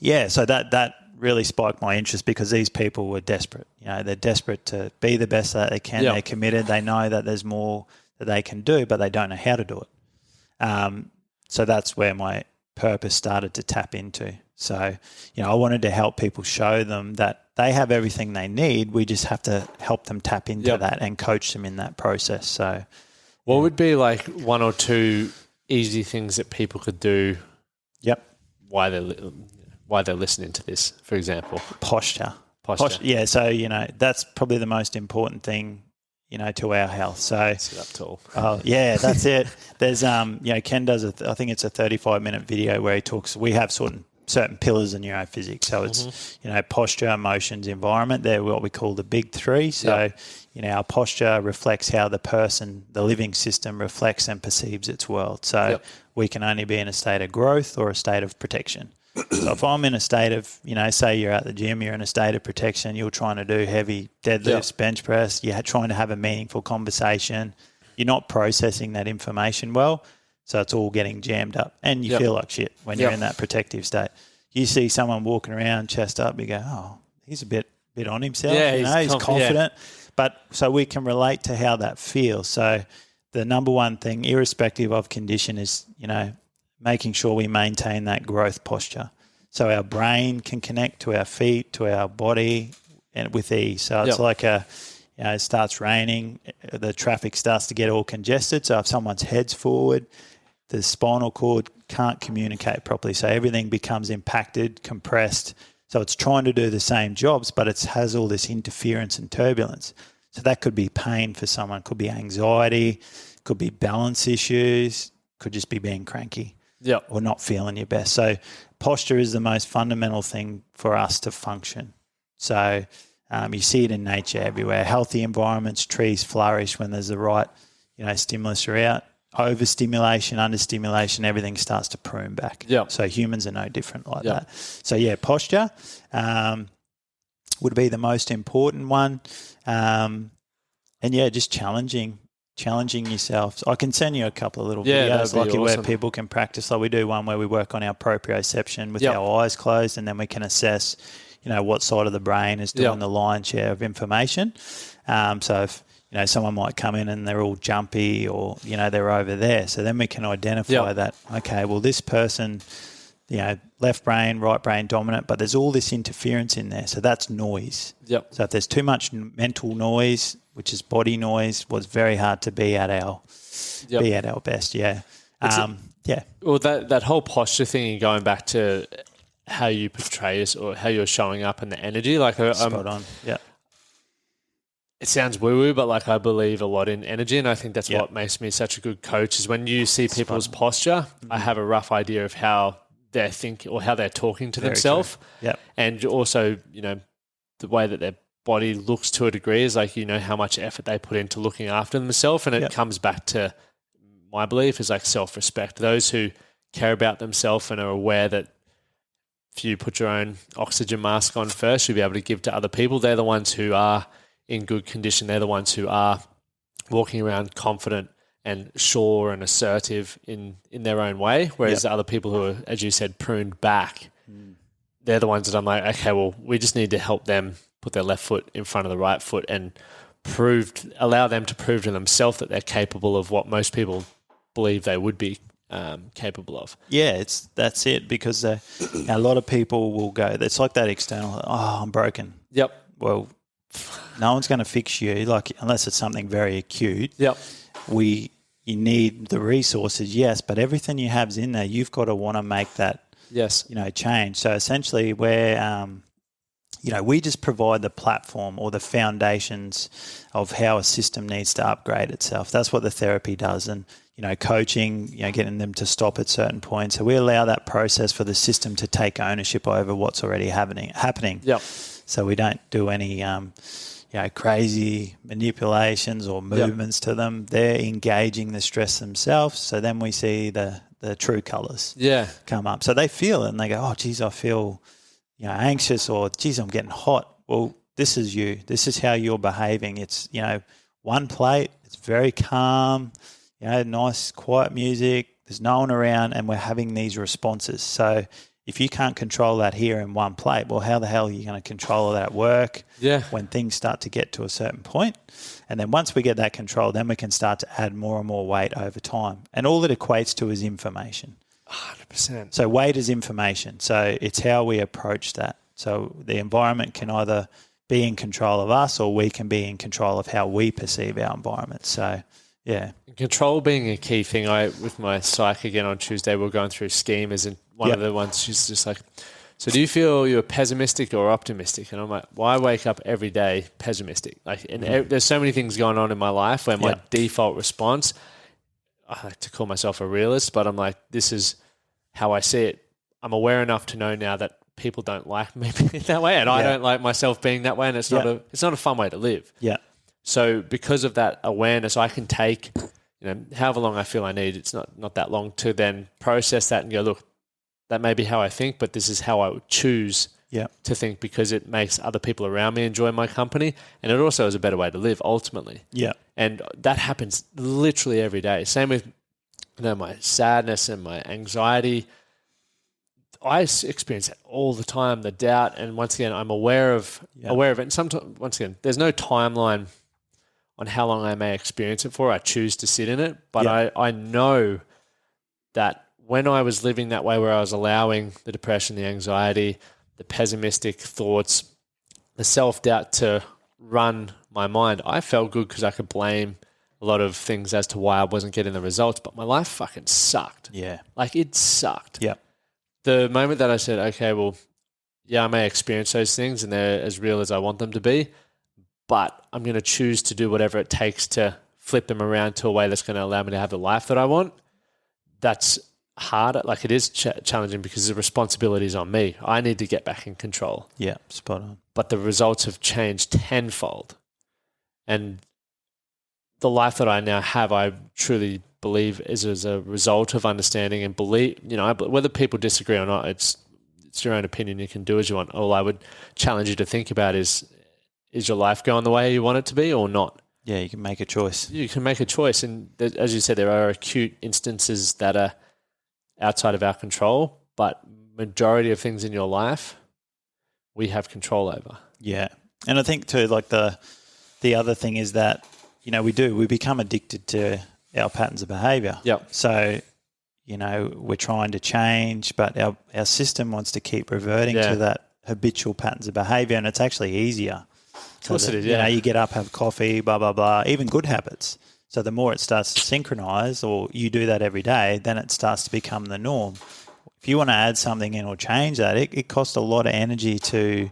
that really spiked my interest, because these people were desperate. They're desperate to be the best that they can. They're committed. They know that there's more that they can do, but they don't know how to do it. So that's where my purpose started to tap into. So, I wanted to help people, show them that they have everything they need. We just have to help them tap into that and coach them in that process. So, what would be like one or two easy things that people could do? While they're listening to this, for example, posture. Yeah. So that's probably the most important thing. To our health. So sit up tall. Oh yeah, that's it. There's Ken does I think it's a 35-minute video where he talks. We have certain pillars in neurophysics. So it's posture, emotions, environment. They're what we call the big three. So our posture reflects how the living system reflects and perceives its world. So we can only be in a state of growth or a state of protection. So if I'm in a state of, say you're at the gym, you're in a state of protection, you're trying to do heavy deadlifts, bench press, you're trying to have a meaningful conversation, you're not processing that information well, so it's all getting jammed up, and you feel like shit when you're in that protective state. You see someone walking around, chest up, you go, oh, he's a bit on himself, he's confident. But so we can relate to how that feels. So the number one thing, irrespective of condition, is, making sure we maintain that growth posture. So our brain can connect to our feet, to our body, and with ease. So it's like it starts raining, the traffic starts to get all congested. So if someone's head's forward, the spinal cord can't communicate properly. So everything becomes impacted, compressed. So it's trying to do the same jobs, but it has all this interference and turbulence. So that could be pain for someone, could be anxiety, could be balance issues, could just be being cranky. Or not feeling your best. So posture is the most fundamental thing for us to function. So you see it in nature everywhere. Healthy environments, trees flourish when there's the right, stimulus around. Overstimulation, understimulation, everything starts to prune back. So humans are no different like that. So posture would be the most important one. And just challenging yourself. I can send you a couple of little videos where people can practice. Like we do one where we work on our proprioception with our eyes closed, and then we can assess, what side of the brain is doing the lion's share of information. So if someone might come in and they're all jumpy or, they're over there. So then we can identify that, okay, well, this person, left brain, right brain dominant, but there's all this interference in there. So that's noise. Yep. So if there's too much mental noise, which is body noise, was very hard to be at our best. Yeah. Well, that whole posture thing and going back to how you portray us or how you're showing up and the energy, like spot on. Yeah. It sounds woo-woo, but like I believe a lot in energy, and I think that's what makes me such a good coach is when you see people's posture, I have a rough idea of how they're thinking or how they're talking to themselves. Yeah. And also, the way that their body looks to a degree is like, how much effort they put into looking after themselves. And it comes back to my belief is like self-respect. Those who care about themselves and are aware that if you put your own oxygen mask on first, you'll be able to give to other people. They're the ones who are in good condition. They're the ones who are walking around confident and sure and assertive in their own way. Whereas the other people who are, as you said, pruned back, they're the ones that I'm like, okay, well, we just need to help them put their left foot in front of the right foot and allow them to prove to themselves that they're capable of what most people believe they would be capable of. Yeah, that's it, because a lot of people will go, it's like that external, I'm broken. Yep. Well, no one's going to fix you, like unless it's something very acute. Yep. You need the resources, yes, but everything you have's in there. You've got to want to make that, change. So essentially, we're, we just provide the platform or the foundations of how a system needs to upgrade itself. That's what the therapy does, and coaching, getting them to stop at certain points. So we allow that process for the system to take ownership over what's already happening. Yep. So we don't do any, crazy manipulations or movements to them. They're engaging the stress themselves. So then we see the true colours come up. So they feel it and they go, oh, geez, I feel, anxious, or geez, I'm getting hot. Well, this is you. This is how you're behaving. It's, one plate. It's very calm, nice, quiet music. There's no one around and we're having these responses. So if you can't control that here in one plate, well, how the hell are you going to control that at work when things start to get to a certain point? And then once we get that control, then we can start to add more and more weight over time. And all it equates to is information. 100%. So weight is information. So it's how we approach that. So the environment can either be in control of us or we can be in control of how we perceive our environment. So, yeah. Control being a key thing. With my psych again on Tuesday, we're going through schemas, and one of the ones she's just like, so do you feel you're pessimistic or optimistic? And I'm like, well, I wake up every day pessimistic. Like, and there's so many things going on in my life where my default response, I like to call myself a realist, but I'm like, this is how I see it. I'm aware enough to know now that people don't like me being that way, and I don't like myself being that way, and it's not a fun way to live. Yeah. So because of that awareness, I can take, however long I feel I need. It's not that long to then process that and go, look, that may be how I think, but this is how I would choose to think, because it makes other people around me enjoy my company, and it also is a better way to live ultimately. Yeah. And that happens literally every day. Same with my sadness and my anxiety. I experience it all the time, the doubt, and once again, I'm aware of it. And sometimes, once again, there's no timeline on how long I may experience it for. I choose to sit in it, but I know that when I was living that way, where I was allowing the depression, the anxiety, the pessimistic thoughts, the self-doubt to run my mind, I felt good because I could blame a lot of things as to why I wasn't getting the results, but my life fucking sucked. Yeah. Like, it sucked. Yeah. The moment that I said, okay, well, I may experience those things and they're as real as I want them to be, but I'm going to choose to do whatever it takes to flip them around to a way that's going to allow me to have the life that I want. That's hard. Like, it is challenging because the responsibility is on me. I need to get back in control. Yeah, spot on. But the results have changed tenfold. And the life that I now have, I truly believe is as a result of understanding and believe, whether people disagree or not, it's your own opinion. You can do as you want. All I would challenge you to think about is your life going the way you want it to be or not? Yeah, you can make a choice. You can make a choice. And as you said, there are acute instances that are outside of our control, but majority of things in your life, we have control over. Yeah. And I think too, like the other thing is that we become addicted to our patterns of behaviour. Yep. So, we're trying to change, but our system wants to keep reverting to that habitual patterns of behaviour, and it's actually easier. Of course it is, yeah. You get up, have coffee, blah, blah, blah, even good habits. So the more it starts to synchronise, or you do that every day, then it starts to become the norm. If you want to add something in or change that, it costs a lot of energy to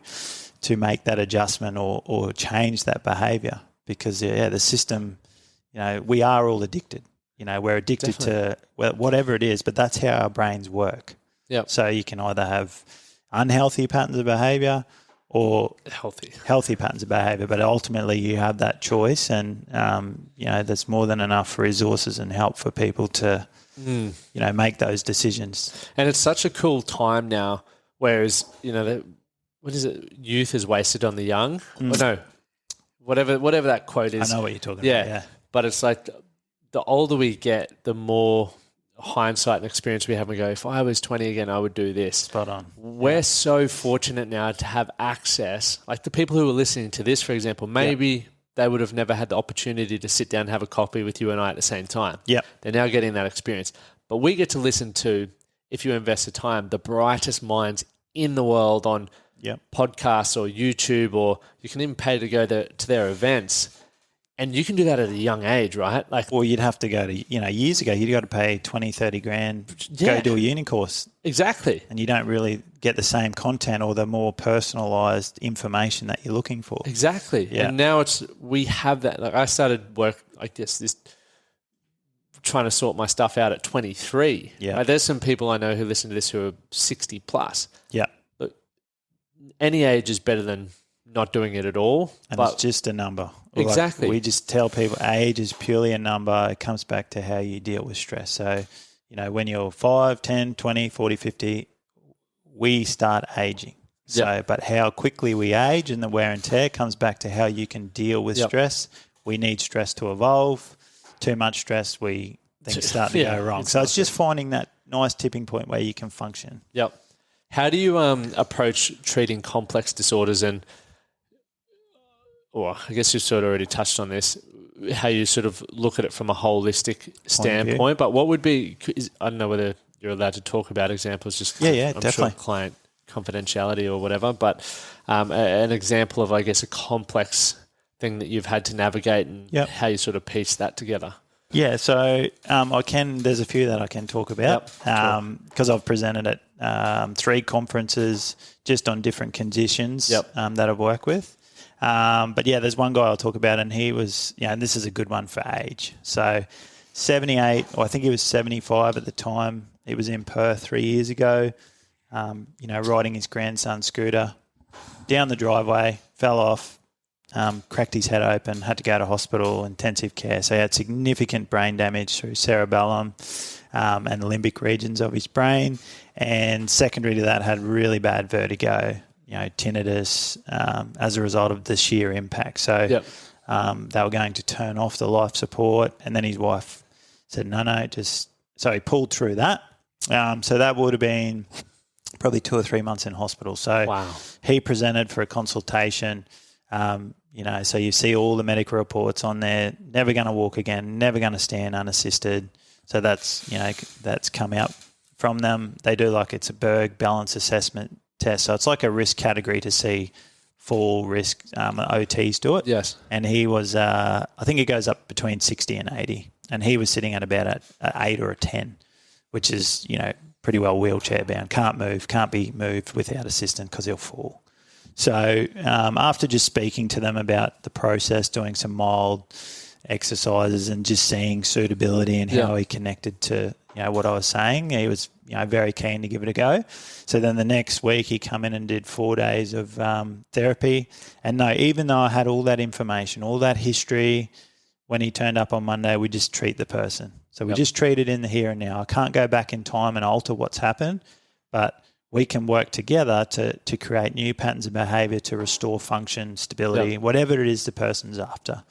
make that adjustment or change that behaviour, because, the system, we are all addicted. We're addicted to whatever it is, but that's how our brains work. Yep. So you can either have unhealthy patterns of behaviour or healthy patterns of behaviour, but ultimately you have that choice, and there's more than enough resources and help for people to make those decisions. And it's such a cool time now, whereas what is it? Youth is wasted on the young. Or no, whatever that quote is. I know what you're talking about. Yeah, but it's like the older we get, the more hindsight and experience we have, and go, if I was 20 again, I would do this. Spot on. We're so fortunate now to have access. Like the people who are listening to this, for example, maybe they would have never had the opportunity to sit down and have a coffee with you and I at the same time. Yeah. They're now getting that experience. But we get to listen to, if you invest the time, the brightest minds in the world on podcasts or YouTube, or you can even pay to go to their events. And you can do that at a young age, right? Well, you'd have to go to, years ago, you'd got to pay 20, 30 grand, go do a uni course. Exactly. And you don't really get the same content or the more personalised information that you're looking for. Exactly. Yeah. And now we have that. Like I started work like this trying to sort my stuff out at 23. Yeah. Like there's some people I know who listen to this who are 60 plus. Yeah. Look, any age is better than not doing it at all. And it's just a number. Exactly. We just tell people age is purely a number. It comes back to how you deal with stress. So, when you're 5, 10, 20, 40, 50, we start aging. So, but how quickly we age and the wear and tear comes back to how you can deal with stress. We need stress to evolve. Too much stress, things start to go wrong. So it's just finding that nice tipping point where you can function. Yep. How do you approach treating complex disorders and I guess you sort of already touched on this, how you sort of look at it from a holistic standpoint, but what would be, I don't know whether you're allowed to talk about examples, just I'm definitely. sure client confidentiality or whatever, but an example of, I guess, a complex thing that you've had to navigate and how you sort of piece that together. Yeah, so there's a few that I can talk about because I've presented at 3 conferences just on different conditions that I've worked with. But there's one guy I'll talk about, and he was, and this is a good one for age. So 78, or I think he was 75 at the time. He was in Perth 3 years ago, riding his grandson's scooter down the driveway, fell off, cracked his head open, had to go to hospital, intensive care. So he had significant brain damage through cerebellum and limbic regions of his brain. And secondary to that, had really bad vertigo, tinnitus as a result of the sheer impact. So they were going to turn off the life support, and then his wife said, no, so he pulled through that. So that would have been probably 2 or 3 months in hospital. So he presented for a consultation, so you see all the medical reports on there, never going to walk again, never going to stand unassisted. So that's come out from them. They do it's a Berg balance assessment test. So it's like a risk category to see full risk. OTs do it. Yes. And he was, I think it goes up between 60 and 80. And he was sitting at about an 8 or a 10, which is, pretty well wheelchair bound. Can't move, can't be moved without assistance because he'll fall. So after just speaking to them about the process, doing some mild exercises and just seeing suitability and how he connected to what I was saying, he was very keen to give it a go. So then the next week he come in and did 4 days of therapy. And even though I had all that information, all that history, when he turned up on Monday, we just treat the person. So we just treat it in the here and now. I can't go back in time and alter what's happened, but we can work together to create new patterns of behaviour to restore function, stability, whatever it is the person's after.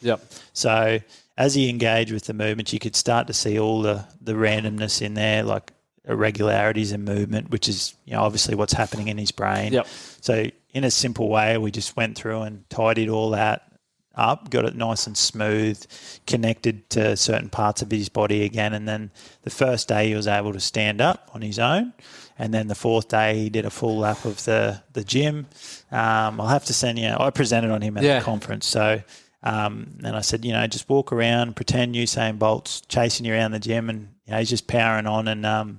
So as he engaged with the movement, you could start to see all the randomness in there, like irregularities in movement, which is obviously what's happening in his brain. So in a simple way, we just went through and tidied all that, up, got it nice and smooth, connected to certain parts of his body again. And then the first day he was able to stand up on his own. And then the fourth day he did a full lap of the gym. I'll have to send you, I presented on him at the conference. So, and I said, just walk around, pretend Usain Bolt's chasing you around the gym, and he's just powering on. And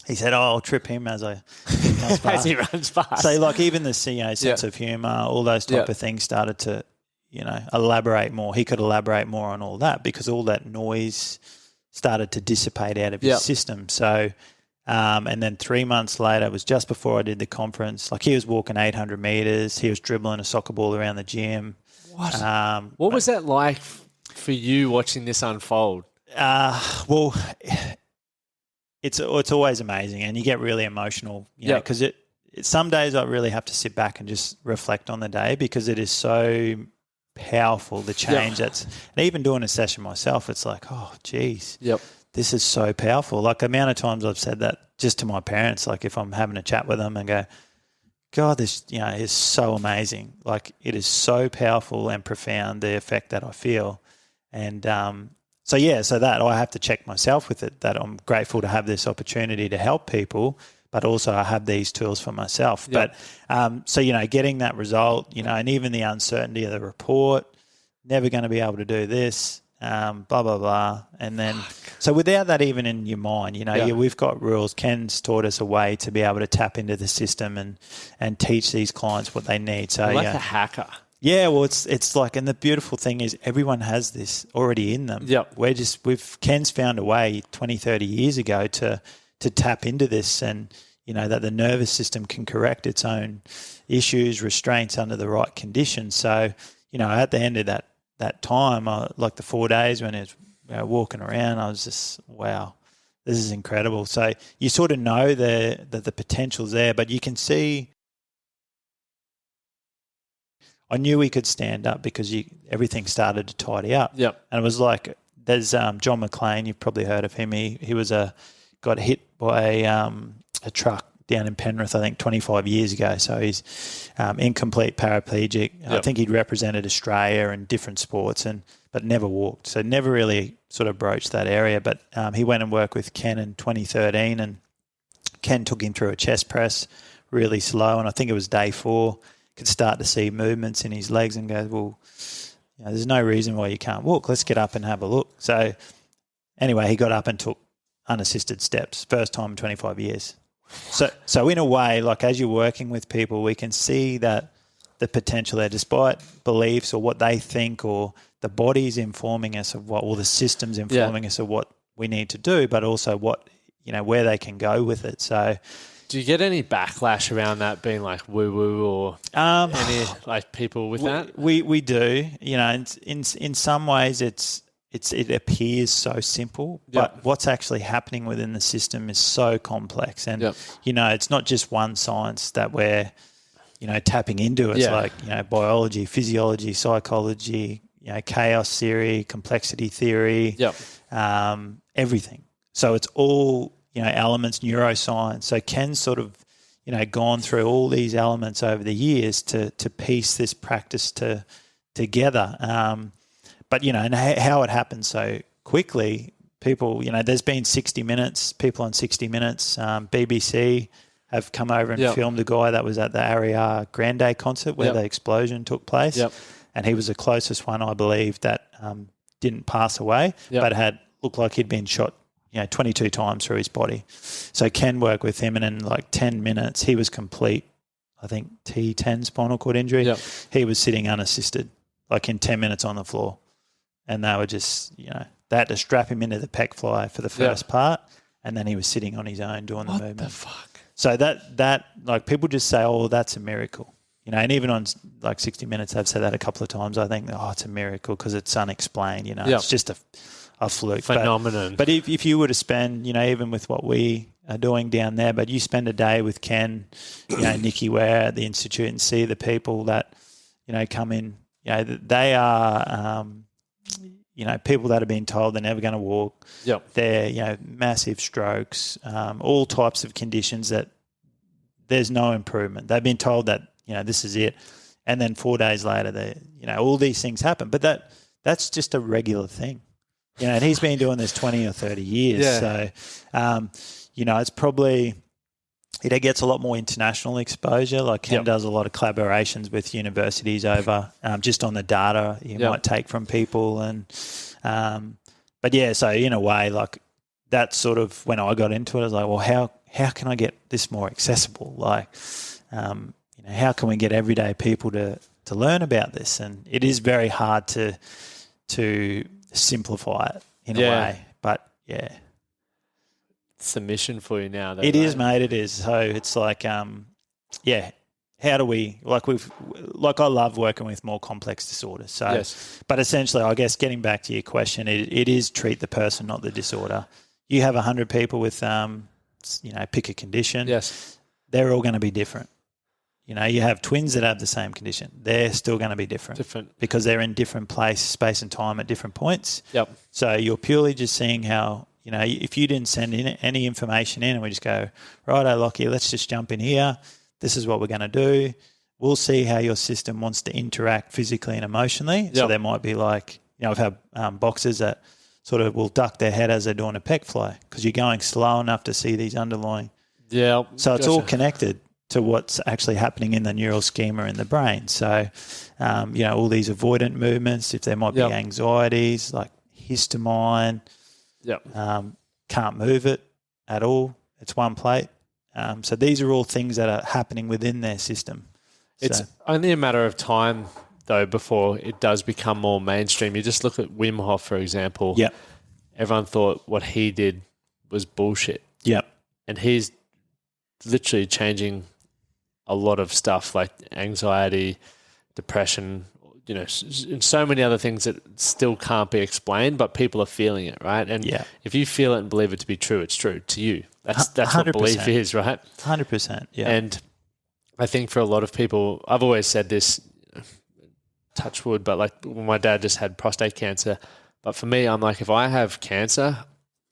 he said, I'll trip him as as he runs past. So like even the sense of humour, all those type of things started to, elaborate more. He could elaborate more on all that because all that noise started to dissipate out of his system. So, and then 3 months later, it was just before I did the conference, like he was walking 800 metres, he was dribbling a soccer ball around the gym. What was that like for you watching this unfold? Well, it's always amazing, and you get really emotional, because some days I really have to sit back and just reflect on the day because it is so powerful, the change and even doing a session myself, it's like, oh, geez, this is so powerful. Like the amount of times I've said that just to my parents, like if I'm having a chat with them and go, God, this is so amazing. Like it is so powerful and profound, the effect that I feel. And so that I have to check myself with it, that I'm grateful to have this opportunity to help people, but also I have these tools for myself. Yep. But, getting that result, and even the uncertainty of the report, never going to be able to do this, blah, blah, blah. And then, so without that even in your mind, we've got rules. Ken's taught us a way to be able to tap into the system and teach these clients what they need. So like a hacker. Yeah, well, it's like, and the beautiful thing is everyone has this already in them. Yep. Ken's found a way 20, 30 years ago to tap into this, and that the nervous system can correct its own issues, restraints under the right conditions. So, at the end of that time, like the 4 days when it was walking around, I was just, wow, this is incredible. So you sort of know that the potential's there, but you can see. I knew he could stand up because everything started to tidy up. Yep. And it was like, there's John McLean, you've probably heard of him. He was got hit by a truck down in Penrith, I think 25 years ago. So he's incomplete paraplegic. Yep. I think he'd represented Australia in different sports but never walked. So never really sort of broached that area. But he went and worked with Ken in 2013, and Ken took him through a chest press really slow. And I think it was day 4. Could start to see movements in his legs and go, well, there's no reason why you can't walk. Let's get up and have a look. So anyway, he got up and took unassisted steps, first time in 25 years. So in a way, like as you're working with people, we can see that the potential there, despite beliefs or what they think, or the body's informing us of what, or the system's informing us of what we need to do, but also what, where they can go with it. So, do you get any backlash around that being like woo-woo or any like people with that? We do. In some ways it appears so simple, but what's actually happening within the system is so complex. And, it's not just one science that we're, tapping into. It's like, biology, physiology, psychology, chaos theory, complexity theory, everything. So it's all, elements, neuroscience. So Ken's sort of, gone through all these elements over the years to piece this practice together. But, and how it happens so quickly, people, there's been 60 Minutes, people on 60 Minutes, BBC have come over and filmed a guy that was at the Ariana Grande concert where the explosion took place. And he was the closest one, I believe, that didn't pass away, but looked like he'd been shot 22 times through his body. So Ken worked with him, and in like 10 minutes, he was complete, I think, T10 spinal cord injury. He was sitting unassisted, like in 10 minutes on the floor. And they were just, they had to strap him into the pec fly for the first part, and then he was sitting on his own doing the movement. What the fuck? So that like people just say, oh, that's a miracle. And even on like 60 Minutes, they've said that a couple of times. I think, oh, it's a miracle because it's unexplained, It's just a fluke. Phenomenon. But if you were to spend, even with what we are doing down there, but you spend a day with Ken, Nikki Ware at the Institute and see the people that, come in, they are, people that have been told they're never going to walk. They're, massive strokes, all types of conditions that there's no improvement. They've been told that, this is it. and then 4 days later, all these things happen. But that's just a regular thing, and he's been doing this 20 or 30 years. Yeah. So, it's probably it gets a lot more international exposure. Like Ken does a lot of collaborations with universities over just on the data you might take from people, and but yeah, so in a way, like that's sort of when I got into it. I was like, well, how can I get this more accessible? Like, how can we get everyday people to learn about this? And it is very hard to simplify it in a way. But yeah, it's the mission for you now. Though, it is, mate. It is. So it's like, how do we I love working with more complex disorders. So, but essentially, I guess getting back to your question, it is treat the person, not the disorder. You have 100 people with, pick a condition. Yes, they're all going to be different. You have twins that have the same condition. They're still going to be different because they're in different space and time at different points. Yep. So you're purely just seeing how, if you didn't send in any information in and we just go, righto, Lockie, let's just jump in here. This is what we're going to do. We'll see how your system wants to interact physically and emotionally. Yep. So there might be like, I've had boxers that sort of will duck their head as they're doing a pec fly because you're going slow enough to see these underlying. Yeah. So it's all connected to what's actually happening in the neural schema in the brain. So, all these avoidant movements, if there might be anxieties like histamine, can't move it at all. It's one plate. So these are all things that are happening within their system. It's only a matter of time, though, before it does become more mainstream. You just look at Wim Hof, for example. Yep. Everyone thought what he did was bullshit. Yep. And he's literally changing a lot of stuff like anxiety, depression, and so many other things that still can't be explained, but people are feeling it, right? And if you feel it and believe it to be true, it's true to you. That's 100%. What belief is, right? 100%, yeah. And I think for a lot of people, I've always said this, touch wood, but like when my dad just had prostate cancer. But for me, I'm like, if I have cancer,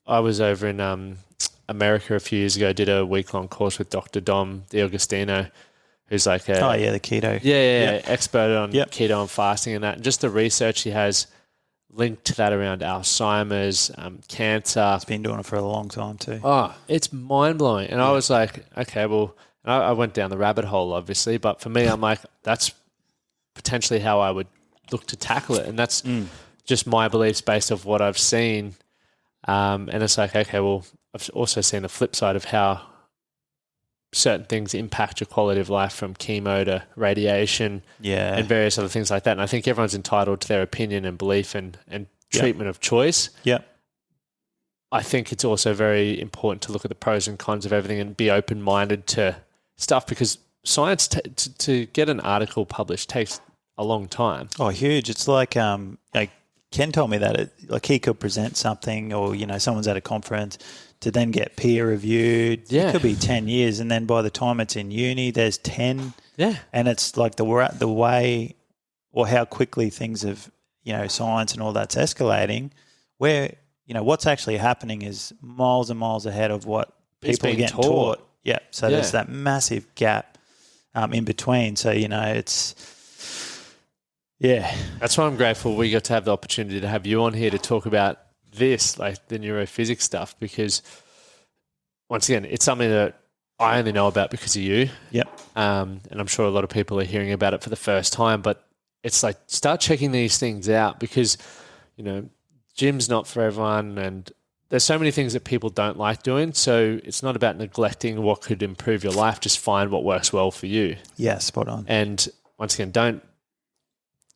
I was over in America a few years ago, did a week-long course with Dr. Dom D'Agostino, who's like the keto. Expert on keto and fasting and that. And just the research he has linked to that around Alzheimer's, cancer. He's been doing it for a long time too. Oh, it's mind-blowing. And I was like, okay, well, I went down the rabbit hole, obviously, but for me, I'm like, that's potentially how I would look to tackle it. And that's just my beliefs based off what I've seen. And it's like, okay, well, I've also seen the flip side of how certain things impact your quality of life, from chemo to radiation and various other things like that. And I think everyone's entitled to their opinion and belief and treatment of choice. Yeah. I think it's also very important to look at the pros and cons of everything and be open-minded to stuff, because science, to get an article published takes a long time. Oh, huge. It's like Ken told me that he could present something, or, someone's at a conference to then get peer reviewed. Yeah. It could be 10 years. And then by the time it's in uni, there's 10. Yeah. And it's like the way, or how quickly things have, science and all that's escalating, where, what's actually happening is miles and miles ahead of what people are getting taught. Yeah. So there's that massive gap in between. So, it's... Yeah. That's why I'm grateful we got to have the opportunity to have you on here to talk about this, like the neurophysics stuff, because once again, it's something that I only know about because of you. Yep. And I'm sure a lot of people are hearing about it for the first time, but it's like, start checking these things out, because, gym's not for everyone, and there's so many things that people don't like doing. So it's not about neglecting what could improve your life. Just find what works well for you. Yeah, spot on. And once again,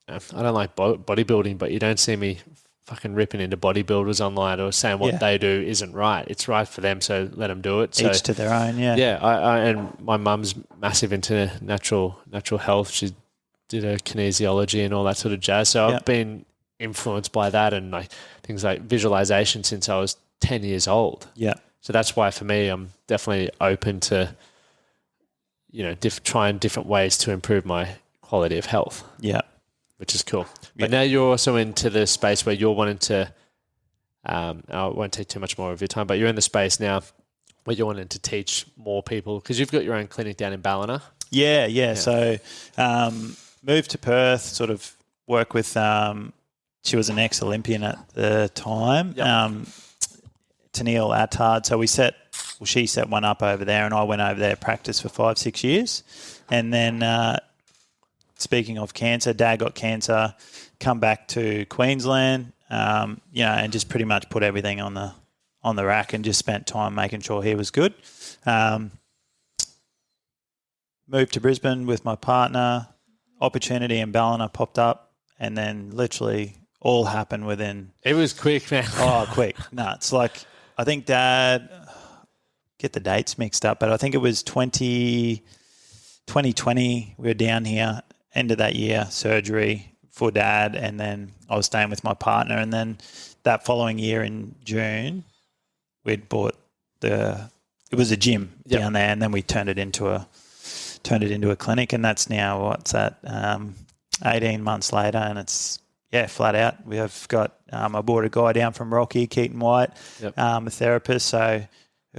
I don't like bodybuilding, but you don't see me fucking ripping into bodybuilders online or saying what they do isn't right. It's right for them, so let them do it. So, each to their own, yeah. Yeah, I and my mum's massive into natural health. She did a kinesiology and all that sort of jazz. So I've been influenced by that, and like things like visualization since I was 10 years old. Yeah. So that's why for me, I'm definitely open to, trying different ways to improve my quality of health. Yeah. Which is cool. But now you're also into the space where you're wanting to, I won't take too much more of your time, but you're in the space now where you're wanting to teach more people, because you've got your own clinic down in Ballina. Yeah. So moved to Perth, sort of work with she was an ex-Olympian at the time, Tennille Attard. So she set one up over there, and I went over there, practiced for 5-6 years. And then speaking of cancer, Dad got cancer, come back to Queensland, and just pretty much put everything on the rack and just spent time making sure he was good. Moved to Brisbane with my partner. Opportunity in Ballina popped up, and then literally all happened within... It was quick, man. Oh, quick. No, it's like, I think Dad... Get the dates mixed up, but I think it was 2020. We were down here, end of that year, surgery for Dad, and then I was staying with my partner. And then that following year in June, we'd bought it was a gym down there, and then we turned it into a clinic, and that's now 18 months later, and it's flat out. We have got I brought a guy down from Rocky, Keaton White, a therapist, so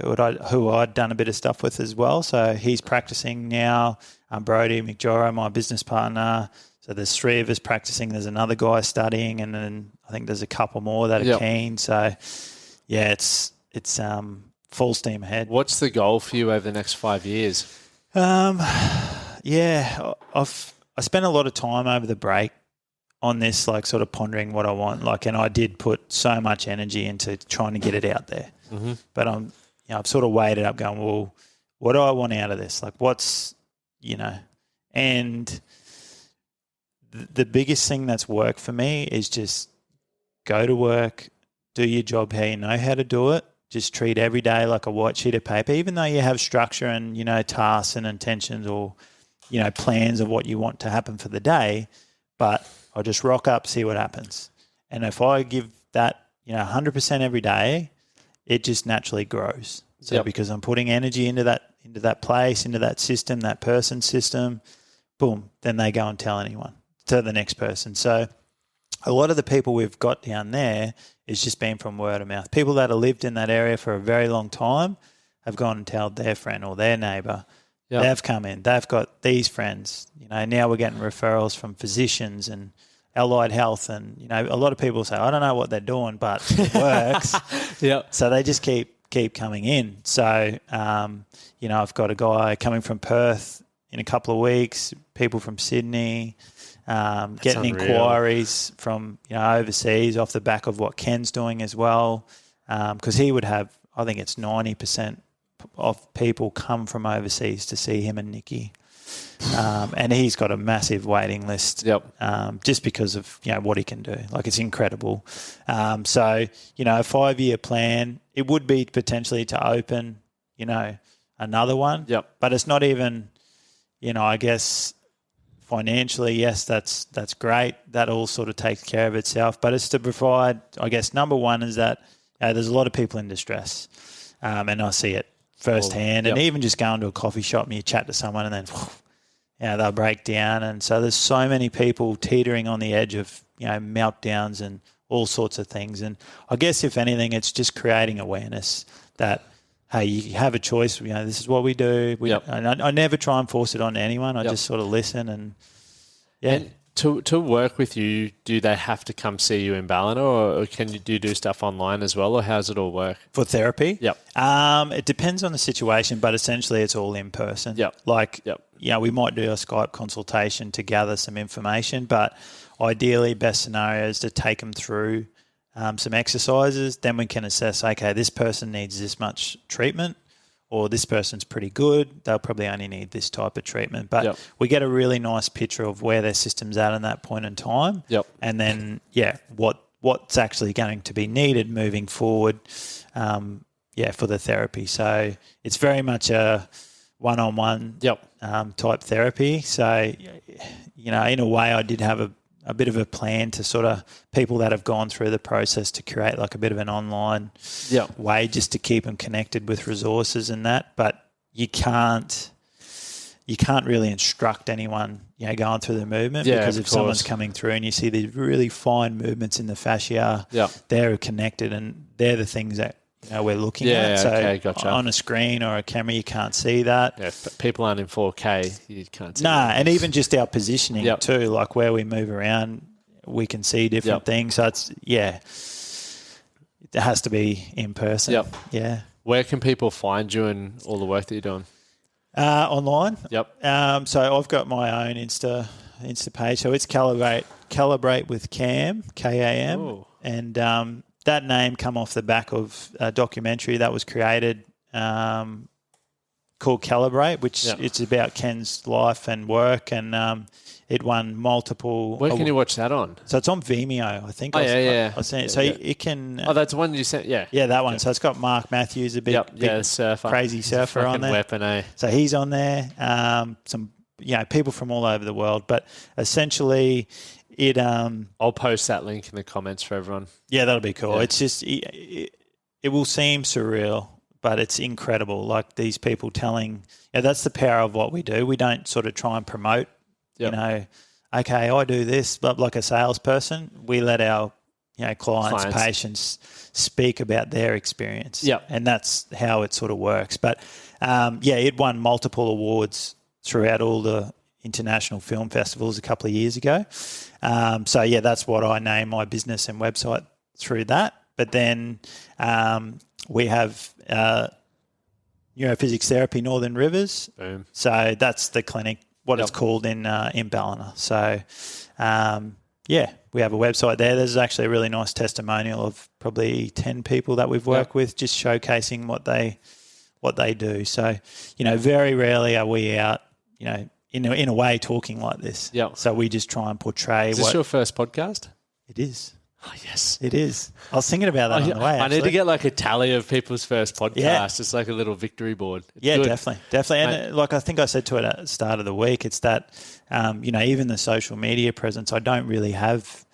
who I'd done a bit of stuff with as well. So he's practicing now. Brody McJoro, my business partner. So there's 3 of us practicing. There's another guy studying, and then I think there's a couple more that are keen. So it's full steam ahead. What's the goal for you over the next 5 years? I spent a lot of time over the break on this, like sort of pondering what I want. And I did put so much energy into trying to get it out there. Mm-hmm. But I've sort of weighed it up going, well, what do I want out of this? Like what's, and the biggest thing that's worked for me is just go to work, do your job how you know how to do it. Just treat every day like a white sheet of paper, even though you have structure and, tasks and intentions or, plans of what you want to happen for the day. But I'll just rock up, see what happens. And if I give that, 100% every day, it just naturally grows. So because I'm putting energy into that place, into that system, that person's system, boom, then they go and tell the next person. So a lot of the people we've got down there is just been from word of mouth. People that have lived in that area for a very long time have gone and told their friend or their neighbour. Yep. They've come in. They've got these friends. Now we're getting referrals from physicians and allied health, and a lot of people say, I don't know what they're doing, but it works. So they just keep coming in. So I've got a guy coming from Perth in a couple of weeks, people from Sydney, getting inquiries from overseas off the back of what Ken's doing as well, because he would have, I think it's 90% of people come from overseas to see him and Nikki. And he's got a massive waiting list just because of what he can do. Like, it's incredible. A 5-year plan, it would be potentially to open, another one. But it's not even, I guess financially, yes, that's great. That all sort of takes care of itself. But it's to provide, I guess, number one is that there's a lot of people in distress, and I see it firsthand. And even just going to a coffee shop and you chat to someone and then they'll break down. And so there's so many people teetering on the edge of meltdowns and all sorts of things. And I guess if anything, it's just creating awareness that, hey, you have a choice. This is what we do. I never try and force it on anyone. I just sort of listen and And to work with you, do they have to come see you in Ballina, or can you do stuff online as well, or how does it all work? For therapy? It depends on the situation, but essentially it's all in person. We might do a Skype consultation to gather some information, but ideally best scenario is to take them through some exercises. Then we can assess, okay, this person needs this much treatment, or this person's pretty good. They'll probably only need this type of treatment. But we get a really nice picture of where their system's at in that point in time. And then, what's actually going to be needed moving forward, for the therapy. So it's very much a one-on-one type therapy. So, in a way I did have a bit of a plan to sort of people that have gone through the process to create like a bit of an online way just to keep them connected with resources and that. But you can't really instruct anyone, going through the movement, because if someone's coming through and you see these really fine movements in the fascia, they're connected, and they're the things that, we're looking at. So okay, gotcha. on a screen or a camera, you can't see that. Yeah, if people aren't in 4K, you can't see And even just our positioning too, like where we move around, we can see different things. So it has to be in person. Yep. Yeah. Where can people find you and all the work that you're doing? Online. Yep. So I've got my own Insta page. So it's Calibrate with Cam, K-A-M. Ooh. And that name come off the back of a documentary that was created called Calibrate, which it's about Ken's life and work, and it won multiple. Where can you watch that on? So it's on Vimeo, I think. I've seen it. So it can. Oh, that's the one you sent. Yeah. Yeah, that one. So it's got Mark Matthews, a big surfer, crazy surfer on there. Weapon, eh? So he's on there. Some people from all over the world, but essentially it. I'll post that link in the comments for everyone. Yeah, that'll be cool. Yeah. It's just it will seem surreal, but it's incredible. Like these people telling, that's the power of what we do. We don't sort of try and promote. Okay, I do this, but like a salesperson, we let our clients, patients speak about their experience. Yeah, and that's how it sort of works. But it won multiple awards throughout all the international film festivals a couple of years ago. That's what I name my business and website through that. But then we have Neurophysics Therapy Northern Rivers. Boom. So that's the clinic. What it's called in Ballina. So, we have a website there. There's actually a really nice testimonial of probably 10 people that we've worked with, just showcasing what they do. So, very rarely are we out, in a way talking like this. Yeah. So we just try and portray. Is this your first podcast? It is. Oh, yes. It is. I was thinking about that on the way, I need to get like a tally of people's first podcast. Yeah. It's like a little victory board. It's good. Definitely. And like I think I said to it at the start of the week, it's that, even the social media presence, I don't really have,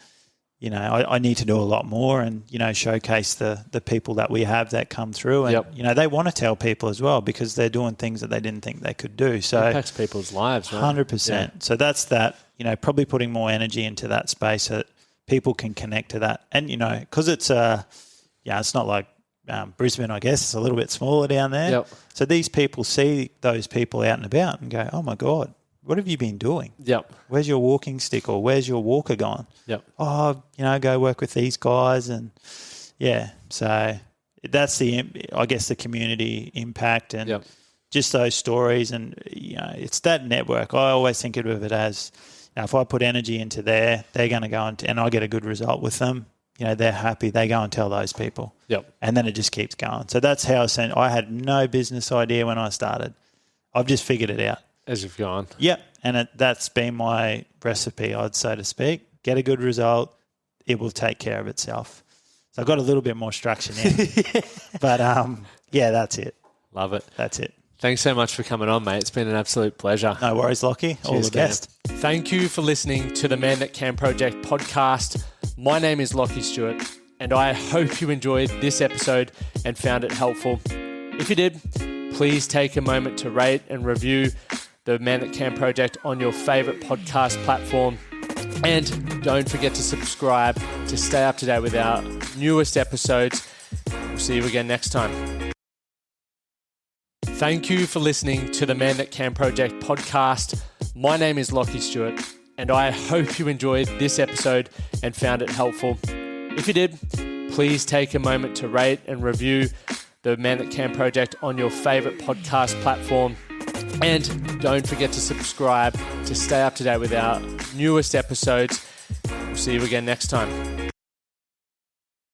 I need to do a lot more and, showcase the people that we have that come through. And, they want to tell people as well because they're doing things that they didn't think they could do. So it impacts people's lives, right? 100%. Yeah. So that's that, probably putting more energy into that space that people can connect to that. And, because it's it's not like Brisbane, I guess. It's a little bit smaller down there. Yep. So these people see those people out and about and go, oh, my God, what have you been doing? Yep. Where's your walking stick or where's your walker gone? Yep. Oh, go work with these guys. And, so that's the community impact and just those stories. And, it's that network. I always think of it as, if I put energy into there, they're going to go and I get a good result with them. They're happy. They go and tell those people. Yep. And then it just keeps going. So that's how I had no business idea when I started. I've just figured it out. As you've gone. Yep. And that's been my recipe, so to speak. Get a good result. It will take care of itself. So I've got a little bit more structure now. But, that's it. Love it. That's it. Thanks so much for coming on, mate. It's been an absolute pleasure. No worries, Lockie. All the best. Thank you for listening to the Man That Can Project podcast. My name is Lachlan Stuart, and I hope you enjoyed this episode and found it helpful. If you did, please take a moment to rate and review the Man That Can Project on your favourite podcast platform. And don't forget to subscribe to stay up to date with our newest episodes. We'll see you again next time. Thank you for listening to the Man That Can Project podcast. My name is Lachlan Stuart, and I hope you enjoyed this episode and found it helpful. If you did, please take a moment to rate and review the Man That Can Project on your favourite podcast platform. And don't forget to subscribe to stay up to date with our newest episodes. We'll see you again next time.